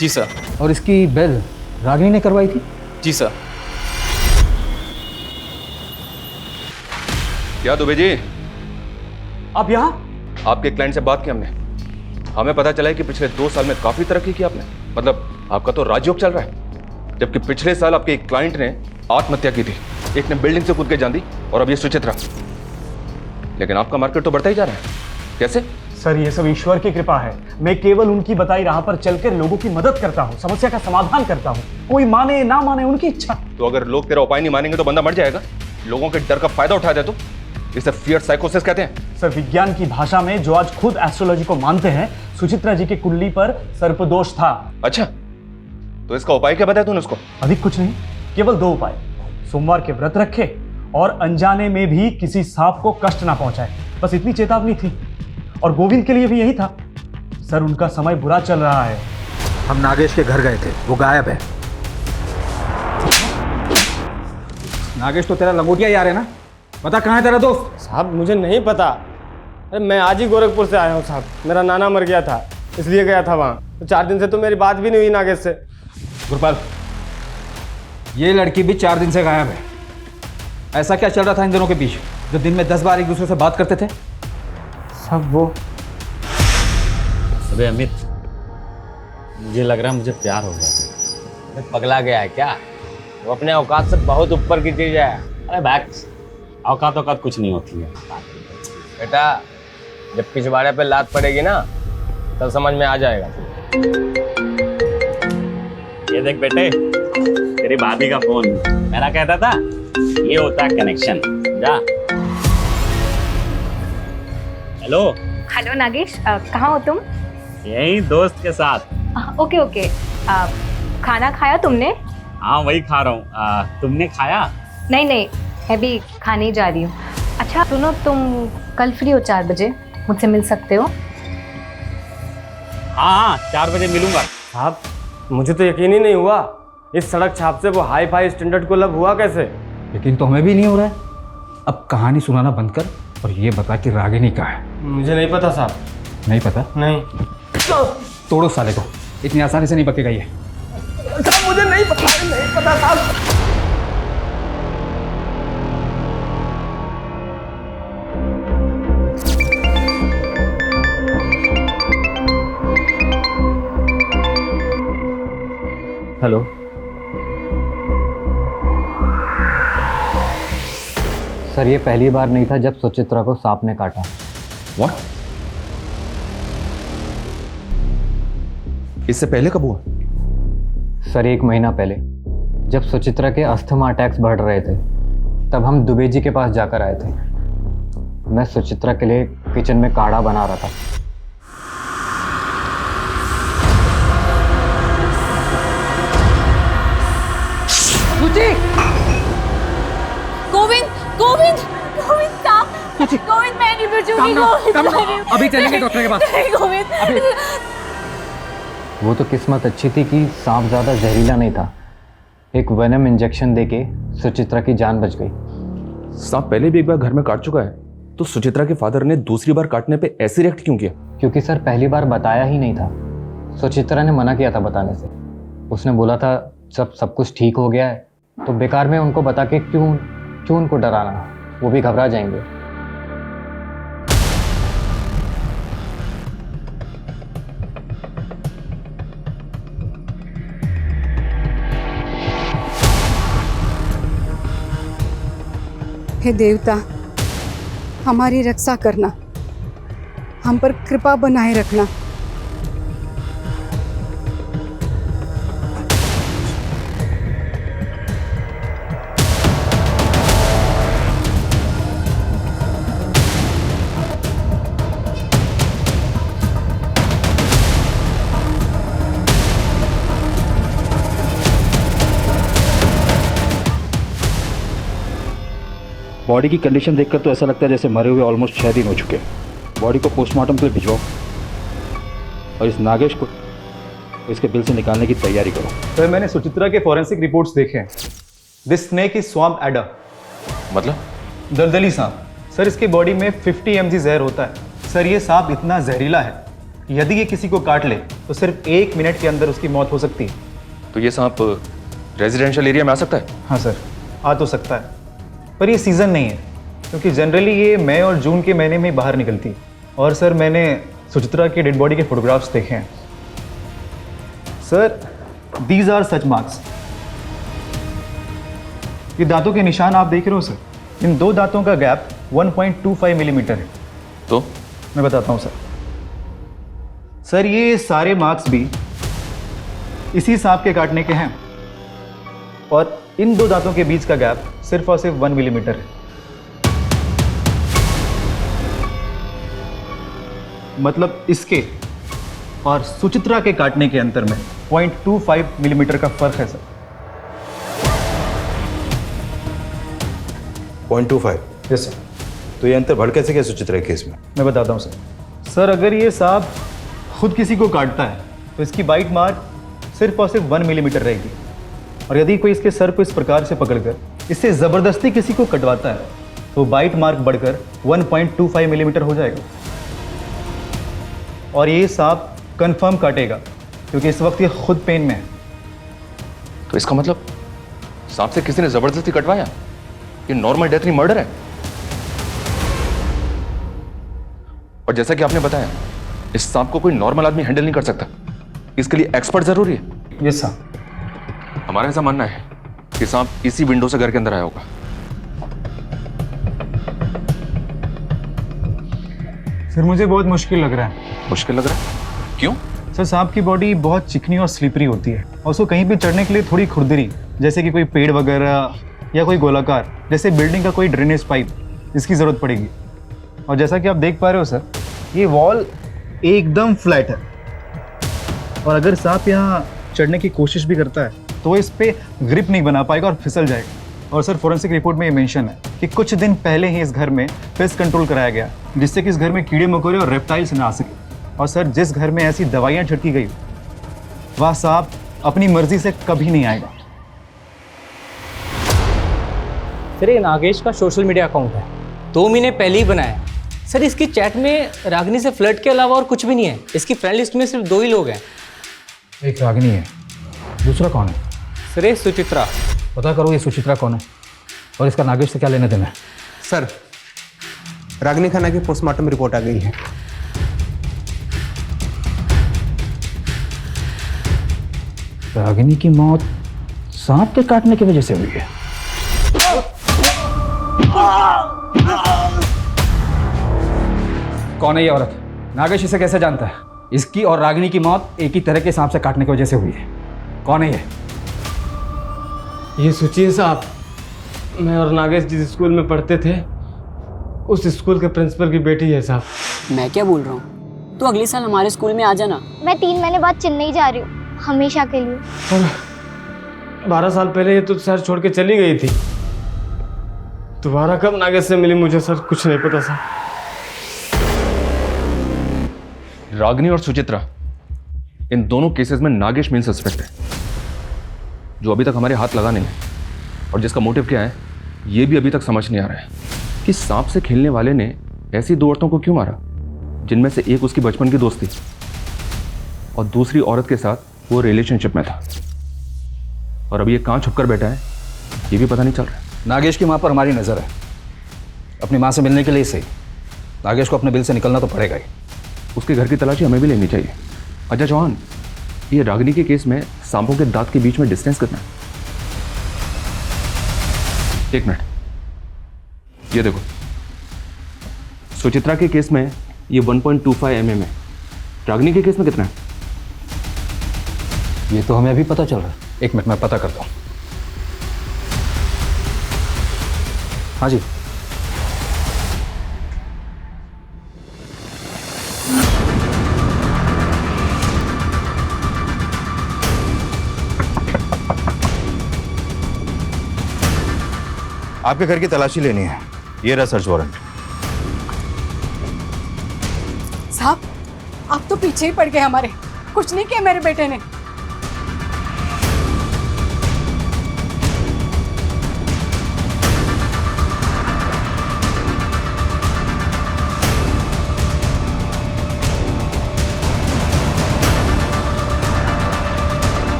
जी सर। और इसकी बेल रागिनी ने करवाई थी? जी सर। क्या दुबे जी, आप यहाँ? आपके क्लाइंट से बात की हमने, हमें पता चला है कि पिछले 2 साल में काफी तरक्की की आपने। मतलब आपका तो राजयोग चल रहा है, जबकि पिछले साल आपके एक क्लाइंट ने आत्महत्या की थी। एक ने बिल्डिंग से कूद के जान दी, और अब ये सुचित्रा। लेकिन आपका मार्केट तो बढ़ता ही जा रहा है, कैसे? सर ये सब ईश्वर की कृपा है। मैं केवल उनकी बताई राह पर चलकर लोगों की मदद करता हूँ, समस्या का समाधान करता हूँ। कोई माने ना माने उनकी इच्छा। तो अगर लोग तेरा उपाय नहीं मानेंगे तो बंदा मर जाएगा। लोगों के डर का फायदा उठाते तो इसे फियर साइकोसिस कहते हैं। सर विज्ञान की भाषा में जो आज खुद एस्ट्रोलॉजी को मानते हैं, सुचित्रा जी की कुंडली पर सर्पदोष था। अच्छा, तो इसका उपाय क्या बताया तूने उसको? अधिक कुछ नहीं, केवल 2 उपाय। सोमवार के व्रत रखे और अनजाने में भी किसी सांप को कष्ट ना पहुंचाए, बस इतनी चेतावनी थी। और गोविंद के लिए भी यही था। सर उनका समय बुरा चल रहा है। हम नागेश के घर गए थे, वो गायब है। नागेश तो तेरा लंगोटिया यार है ना? बता कहाँ है तेरा दोस्त? साहब मुझे नहीं पता। अरे मैं आज ही गोरखपुर से आया हूँ साहब, मेरा नाना मर गया था इसलिए गया था वहाँ। तो 4 दिन से तो मेरी बात भी नहीं हुई नागेश से। गुरपाल, ये लड़की भी 4 दिन से गायब है। ऐसा क्या चल रहा था इन दोनों के बीच जो दिन में 10 बार एक दूसरे से बात करते थे? सब वो। अबे अमित, मुझे लग रहा है मुझे प्यार हो गया। पगला गया है क्या? वो अपने औकात से बहुत ऊपर की चीज है। अरे बैक्स, औकात कुछ नहीं होती है बेटा। जब पिछवाड़े पे लात पड़ेगी ना, तब समझ में आ जाएगा। ये देख बेटे, तेरी भाभी का फोन। मैं ना कहता था ये होता है कनेक्शन। जा। हेलो हेलो नागेश, कहाँ हो तुम? यही दोस्त के साथ। Okay okay. खाना खाया तुमने? हाँ वही खा रहा हूँ। तुमने खाया? नहीं नहीं, मैं भी खाने ही जा रही हूँ। अच्छा सुनो, तुम कल फ्री हो 4 बजे? मुझसे मिल सकते हो? हाँ 4 बजे मिलूंगा। साहब मुझे तो यकीन ही नहीं हुआ, इस सड़क छाप से वो हाई फाई स्टैंडर्ड को लब हुआ कैसे? यकीन तो हमें भी नहीं हो रहा है। अब कहानी सुनाना बंद कर और ये बता कि रागिनी कहाँ है? मुझे नहीं पता साहब। नहीं पता? नहीं। तोड़ो साले को, इतनी आसानी से नहीं बकेगा ये। साहब मुझे नहीं पता साहब। हेलो, सर ये पहली बार नहीं था जब सुचित्रा को सांप ने काटा। What? इससे पहले कब हुआ? सर 1 महीना पहले, जब सुचित्रा के अस्थमा अटैक्स बढ़ रहे थे, तब हम दुबे जी के पास जाकर आए थे। मैं सुचित्रा के लिए किचन में काढ़ा बना रहा था। गोविंद गोविंद गोविंद साहब, गोविंद मैं नहीं बचूंगी। अभी चलेंगे डॉक्टर के पास। गोविंद, वो तो किस्मत अच्छी थी कि सांप ज़्यादा जहरीला नहीं था। एक वेनम इंजेक्शन देके सुचित्रा की जान बच गई। सांप पहले भी एक बार घर में काट चुका है, तो सुचित्रा के फादर ने दूसरी बार काटने पे ऐसे रिएक्ट क्यों किया? क्योंकि सर पहली बार बताया ही नहीं था। सुचित्रा ने मना किया था बताने से। उसने बोला था जब सब कुछ ठीक हो गया है तो बेकार में उनको बता के क्यों उनको डराना, वो भी घबरा जाएंगे। हे देवता, हमारी रक्षा करना, हम पर कृपा बनाए रखना। बॉडी की कंडीशन देखकर तो ऐसा लगता है जैसे मरे हुए ऑलमोस्ट 6 दिन हो चुके हैं। बॉडी को पोस्टमार्टम के लिए भिजवाओ और इस नागेश को इसके बिल से निकालने की तैयारी करो। सर, मैंने सुचित्रा के फॉरेंसिक रिपोर्ट्स देखे हैं। This snake is swamp adder. मतलब? दलदली सांप। सर, इसके बॉडी में 50 mg जहर होता है। सर, ये सांप इतना जहरीला है, यदि ये किसी को काट ले तो सिर्फ 1 मिनट के अंदर उसकी मौत हो सकती है। तो ये सांप रेजिडेंशियल एरिया में आ सकता है? हाँ सर, आ तो सकता है, पर ये सीज़न नहीं है, क्योंकि जनरली ये मई और जून के महीने में बाहर निकलती है। और सर, मैंने सुचित्रा की डेड बॉडी के फोटोग्राफ्स देखे हैं। Sir, these are such marks. ये दांतों के निशान आप देख रहे हो सर, इन 2 दांतों का गैप 1.25 मिलीमीटर है। तो मैं बताता हूँ सर। सर, ये सारे मार्क्स भी इसी सांप के काटने के हैं, और इन 2 दांतों के बीच का गैप सिर्फ और सिर्फ 1 मिलीमीटर है। मतलब इसके और सुचित्रा के काटने के अंतर में 0.25 मिलीमीटर का फर्क है सर। 0.25? Yes sir. तो ये अंतर बढ़ कैसे गया सुचित्रा के केस में? मैं बताता हूँ सर। सर, अगर ये सांप खुद किसी को काटता है तो इसकी बाइट मार्क सिर्फ और सिर्फ 1 मिलीमीटर रहेगी, और यदि कोई इसके सर को इस प्रकार से पकड़कर इससे ज़बरदस्ती किसी को कटवाता है तो बाइट मार्क बढ़कर 1.25 मिलीमीटर हो जाएगा। और ये सांप कंफर्म काटेगा, क्योंकि इस वक्त ये खुद पेन में है। तो इसका मतलब सांप से किसी ने जबरदस्ती कटवाया? ये नॉर्मल डेथ नहीं, मर्डर है। और जैसा कि आपने बताया, इस सांप को कोई नॉर्मल आदमी हैंडल नहीं कर सकता, इसके लिए एक्सपर्ट जरूरी है। Yes sir. हमारा ऐसा मानना है कि सांप इसी विंडो से घर के अंदर आया होगा। सर, मुझे बहुत मुश्किल लग रहा है। मुश्किल लग रहा है? क्यों? सर, सांप की बॉडी बहुत चिकनी और स्लिपरी होती है, और उसको कहीं भी चढ़ने के लिए थोड़ी खुरदरी, जैसे कि कोई पेड़ वगैरह या कोई गोलाकार जैसे बिल्डिंग का कोई ड्रेनेज पाइप, इसकी ज़रूरत पड़ेगी। और जैसा कि आप देख पा रहे हो सर, ये वॉल एकदम फ्लैट है, और अगर सांप यहाँ चढ़ने की कोशिश भी करता है तो वो इस पर ग्रिप नहीं बना पाएगा और फिसल जाएगा। और सर, फॉरेंसिक रिपोर्ट में ये मेंशन है कि कुछ दिन पहले ही इस घर में पेस्ट कंट्रोल कराया गया, जिससे कि इस घर में कीड़े मकोड़े और रेप्टाइल्स ना आ सके। और सर, जिस घर में ऐसी दवाइयाँ छिड़की गई, वह सांप अपनी मर्जी से कभी नहीं आएगा। सर, ये नागेश का सोशल मीडिया अकाउंट है, 2 महीने पहले ही बनाया। सर, इसकी चैट में रागिनी से फ्लर्ट के अलावा और कुछ भी नहीं है। इसकी फ्रेंड लिस्ट में सिर्फ 2 ही लोग हैं। एक रागिनी है, दूसरा कौन है? सर, ये सुचित्रा। पता करो ये सुचित्रा कौन है और इसका नागेश से क्या लेना देना है। सर, रागिनी खन्ना की पोस्टमार्टम रिपोर्ट आ गई है। रागिनी की मौत सांप के काटने की वजह से हुई है। कौन है ये औरत? नागेश इसे कैसे जानता है? इसकी और रागिनी की मौत एक ही तरह के सांप से काटने की वजह से हुई है। कौन है ये? ये सोचिए साहब, मैं और नागेश जिस स्कूल में पढ़ते थे, उस स्कूल के प्रिंसिपल की बेटी है साहब। मैं क्या बोल रहा हूँ, तू अगले साल हमारे स्कूल में आ जाना। मैं 3 महीने बाद चेन्नई जा रही हूँ, हमेशा के लिए। और 12 साल पहले ये तो शहर छोड़ के चली गई थी। दोबारा कब नागेश से मिली मुझे सर कुछ नहीं पता सर। रागिनी और सुचित्रा, इन दोनों केसेस में नागेश मेन सस्पेक्ट है, जो अभी तक हमारे हाथ लगा नहीं है। और जिसका मोटिव क्या है ये भी अभी तक समझ नहीं आ रहा है कि सांप से खेलने वाले ने ऐसी 2 औरतों को क्यों मारा, जिनमें से एक उसकी बचपन की दोस्त थी और दूसरी औरत के साथ वो रिलेशनशिप में था। और अभी ये कहाँ छुप कर बैठा है ये भी पता नहीं चल रहा। नागेश की माँ पर हमारी नज़र है। अपनी माँ से मिलने के लिए सही नागेश को अपने बिल से निकलना तो पड़ेगा ही। उसके घर की तलाशी हमें भी लेनी चाहिए। अजय चौहान, ये रागिनी के केस में सांपों के दांत के बीच में डिस्टेंस कितना है? एक मिनट, ये देखो, सुचित्रा के केस में ये 1.25 mm है। रागिनी के केस में कितना है? ये तो हमें अभी पता चल रहा है। एक मिनट, मैं पता करता हूँ। हाँ जी, आपके घर की तलाशी लेनी है। ये रहा सर्च वारंट। साहब, आप तो पीछे ही पड़ गए हमारे। कुछ नहीं किया मेरे बेटे ने।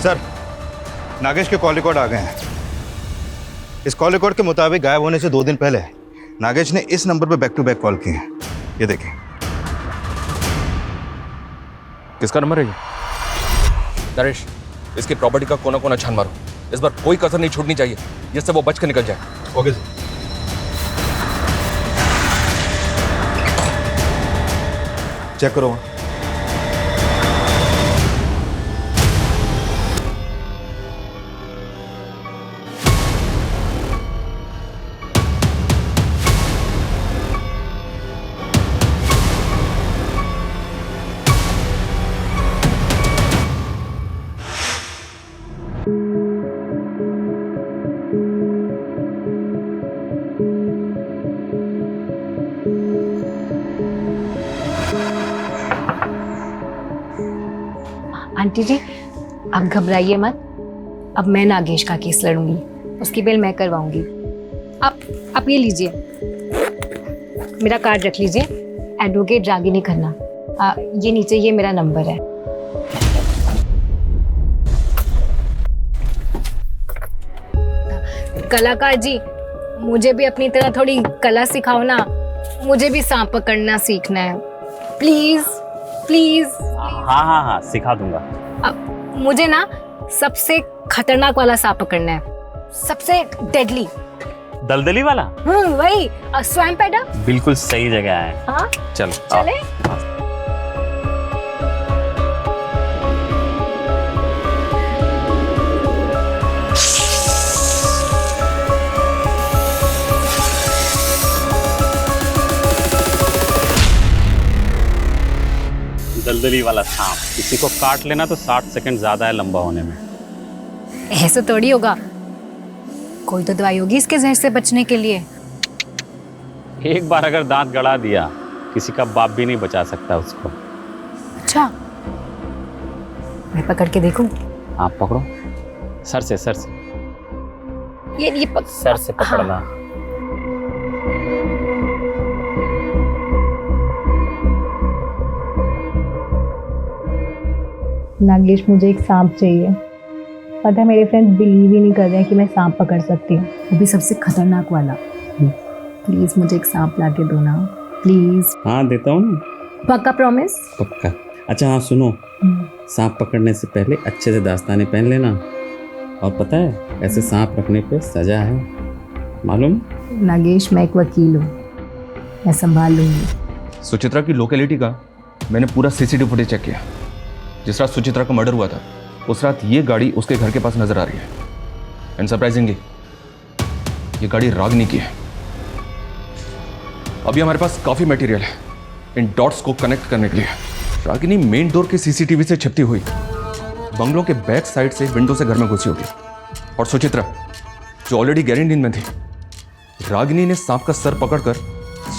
सर, नागेश के कॉल रिकॉर्ड आ गए हैं। इस कॉल रिकॉर्ड के मुताबिक गायब होने से 2 दिन पहले नागेश ने इस नंबर पर बैक टू बैक कॉल किए हैं। ये देखिए। किसका नंबर है ये? नरेश, इसकी प्रॉपर्टी का कोना कोना छान मारो। इस बार कोई कसर नहीं छूटनी चाहिए, जिससे वो बच के निकल जाए। Okay sir. चेक करो। आंटी जी, आप घबराइए मत। अब मैं नागेश का केस लड़ूंगी, उसकी बेल मैं करवाऊंगी। आप ये लीजिए, मेरा कार्ड रख लीजिए, एडवोकेट रागिनी खन्ना। ये नीचे ये मेरा नंबर है। कलाकार जी, मुझे भी अपनी तरह थोड़ी कला सिखाओ ना। मुझे भी सांप पकड़ना सीखना है, प्लीज प्लीज। हाँ, सिखा दूंगा। अब मुझे ना सबसे खतरनाक वाला सांप पकड़ना है, सबसे डेडली। दलदली वाला? वही, स्वयं पैदा। बिल्कुल सही जगह है। हाँ, चलो चले। दलदली वाला सांप, किसी को काट लेना तो 60 सेकंड ज्यादा है लंबा होने में। ऐसे थोड़ी होगा, कोई तो दवाई होगी इसके जहर से बचने के लिए। एक बार अगर दांत गड़ा दिया, किसी का बाप भी नहीं बचा सकता उसको। अच्छा, मैं पकड़ के देखूं? आप पकड़ो, सर से सर से पकड़ना। हाँ। नागेश, मुझे एक सांप चाहिए। पता है मेरे फ्रेंड्स बिलीव ही नहीं कर रहे हैं कि मैं सांप पकड़ सकती हूँ, वो भी सबसे खतरनाक वाला। प्लीज मुझे एक सांप ला के दो ना, प्लीज। हाँ, देता हूँ ना। पक्का प्रॉमिस? पक्का। अच्छा हाँ, सुनो, सांप पकड़ने से पहले अच्छे से दास्ताने पहन लेना। और पता है, ऐसे सांप रखने पे सजा है, मालूम? नागेश, मैं एक वकील हूँ, मैं संभाल लूंगी। सुचित्रा की लोकेलिटी का मैंने पूरा सीसीटीवी फुटेज चेक किया। जिस रात सुचित्रा का मर्डर हुआ था, उस रात ये गाड़ी उसके घर के पास नजर आ रही है। एंड सरप्राइजिंगली, ये गाड़ी रागिनी की है। अभी हमारे पास काफी मटेरियल है इन डॉट्स को कनेक्ट करने के लिए। रागिनी मेन डोर के सीसीटीवी से छिपती हुई बंगलों के बैक साइड से विंडो से घर में घुसी होगी। और सुचित्रा, जो ऑलरेडी गहरी नींद में थी, रागिनी ने सांप का सर पकड़कर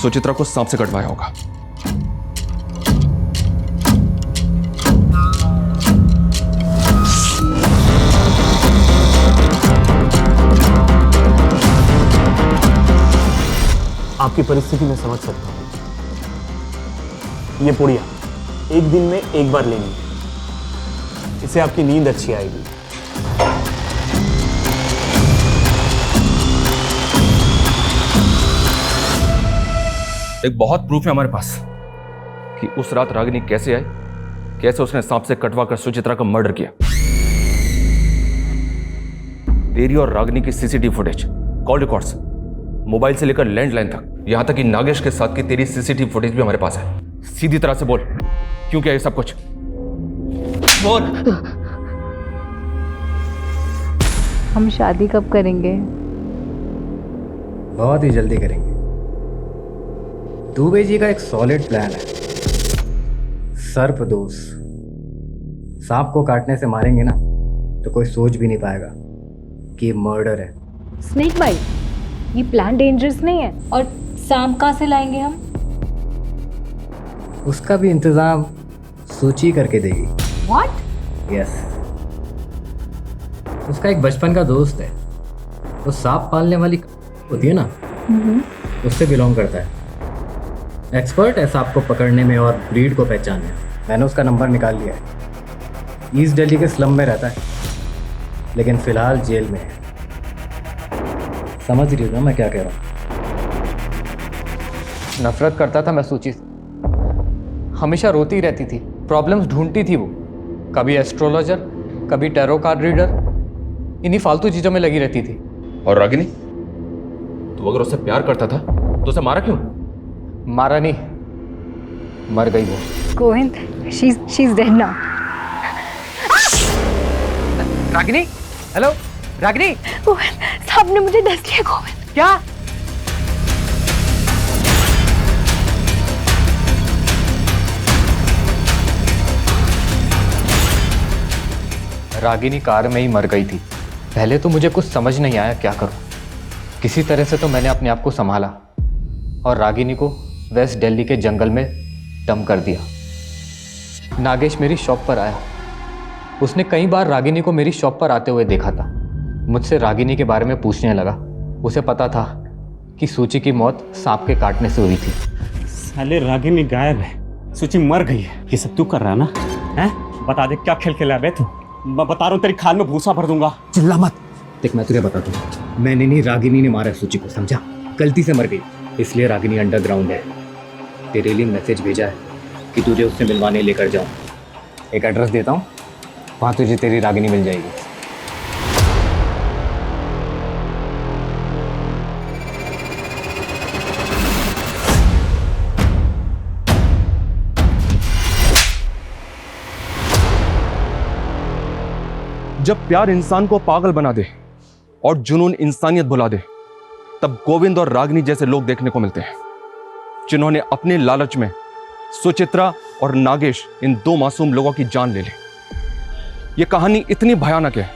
सुचित्रा को सांप से कटवाया होगा। आपकी परिस्थिति में समझ सकता हूँ। ये पुड़िया एक दिन में एक बार लेनी है। इससे आपकी नींद अच्छी आएगी। एक बहुत प्रूफ है हमारे पास कि उस रात रागिनी कैसे आई, कैसे उसने सांप से कटवा कर सुचित्रा का मर्डर किया। तेरी और रागिनी की CCTV footage, call records, mobile से लेकर लैंडलाइन तक, यहां तक कि नागेश के साथ की तेरी सीसीटीवी फुटेज भी हमारे पास है। सीधी तरह से बोल, क्यों किया ये सब कुछ? बोल। हम शादी कब करेंगे? बहुत ही जल्दी करेंगे। दुबे जी का एक सॉलिड प्लान है। सर्पदोष, सांप को काटने से मारेंगे ना तो कोई सोच भी नहीं पाएगा कि ये मर्डर है। स्नेक भाई, ये प्लान डेंजरस नहीं है? और सांप कहाँ से लाएंगे हम? उसका भी इंतजाम सूची करके देगी। What? यस। उसका एक बचपन का दोस्त है, वो सांप पालने वाली होती है ना, उससे बिलोंग करता है। एक्सपर्ट है सांप को पकड़ने में और ब्रीड को पहचानने में। मैंने उसका नंबर निकाल लिया है। ईस्ट दिल्ली के स्लम में रहता है, लेकिन फिलहाल जेल में है। समझ रही हो ना मैं क्या कह रहा हूँ? नफरत करता था मैं सूची से, हमेशा रोती रहती थी, प्रॉब्लम्स ढूंढती थी वो। कभी एस्ट्रोलॉजर, कभी टैरो कार्ड रीडर, इन्हीं फालतू चीज़ों में लगी रहती थी। और रागिनी, तू अगर उससे प्यार करता था तो उसे मारा क्यों? मारा नहीं, मर गई वो। Govind, she's dead now. Ragini, hello Ragini. Govind, सांप ने मुझे डस लिया। गोविंद, क्या? रागिनी कार में ही मर गई थी। पहले तो मुझे कुछ समझ नहीं आया क्या करूं। किसी तरह से तो मैंने अपने आप को संभाला और रागिनी को वेस्ट दिल्ली के जंगल में डंप कर दिया। नागेश मेरी शॉप पर आया। उसने कई बार रागिनी को मेरी शॉप पर आते हुए देखा था। मुझसे रागिनी के बारे में पूछने लगा। उसे पता था कि सूची की मौत सांप के काटने से हुई थी। साले रागिनी गायब है, सूची मर गई है। ये सब तू कर रहा है ना? हैं? बता दे क्या खेल खेला है बे तू? मैं बता रहा हूँ, तेरी खाल में भूसा भर दूंगा। चिल्ला मत। देख मैं तुझे बता दूँ, मैंने नहीं, रागिनी ने मारा सूची को, समझा? गलती से मर गई, इसलिए रागिनी अंडरग्राउंड है। तेरे लिए मैसेज भेजा है कि तुझे उससे मिलवाने लेकर जाऊँ। एक एड्रेस देता हूँ, वहाँ तुझे तेरी रागिनी मिल जाएगी। जब प्यार इंसान को पागल बना दे और जुनून इंसानियत भुला दे, तब गोविंद और रागिनी जैसे लोग देखने को मिलते हैं, जिन्होंने अपने लालच में सुचित्रा और नागेश, इन दो मासूम लोगों की जान ले ली। यह कहानी इतनी भयानक है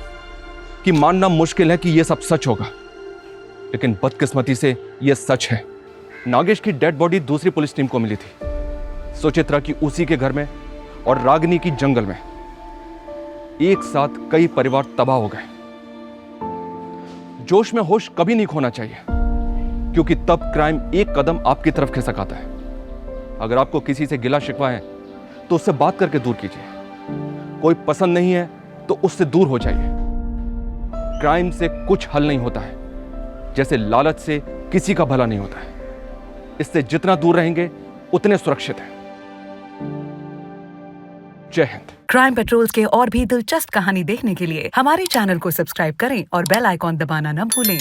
कि मानना मुश्किल है कि यह सब सच होगा, लेकिन बदकिस्मती से यह सच है। नागेश की डेड बॉडी दूसरी पुलिस टीम को मिली थी, सुचित्रा की उसी के घर में और रागिनी की जंगल में। एक साथ कई परिवार तबाह हो गए। जोश में होश कभी नहीं खोना चाहिए, क्योंकि तब क्राइम एक कदम आपकी तरफ खिसक आता है। अगर आपको किसी से गिला शिकवा है तो उससे बात करके दूर कीजिए। कोई पसंद नहीं है तो उससे दूर हो जाइए। क्राइम से कुछ हल नहीं होता है, जैसे लालच से किसी का भला नहीं होता है। इससे जितना दूर रहेंगे उतने सुरक्षित हैं। जय हिंद। क्राइम पेट्रोल्स के और भी दिलचस्प कहानी देखने के लिए हमारे चैनल को सब्सक्राइब करें और बेल आइकॉन दबाना न भूलें।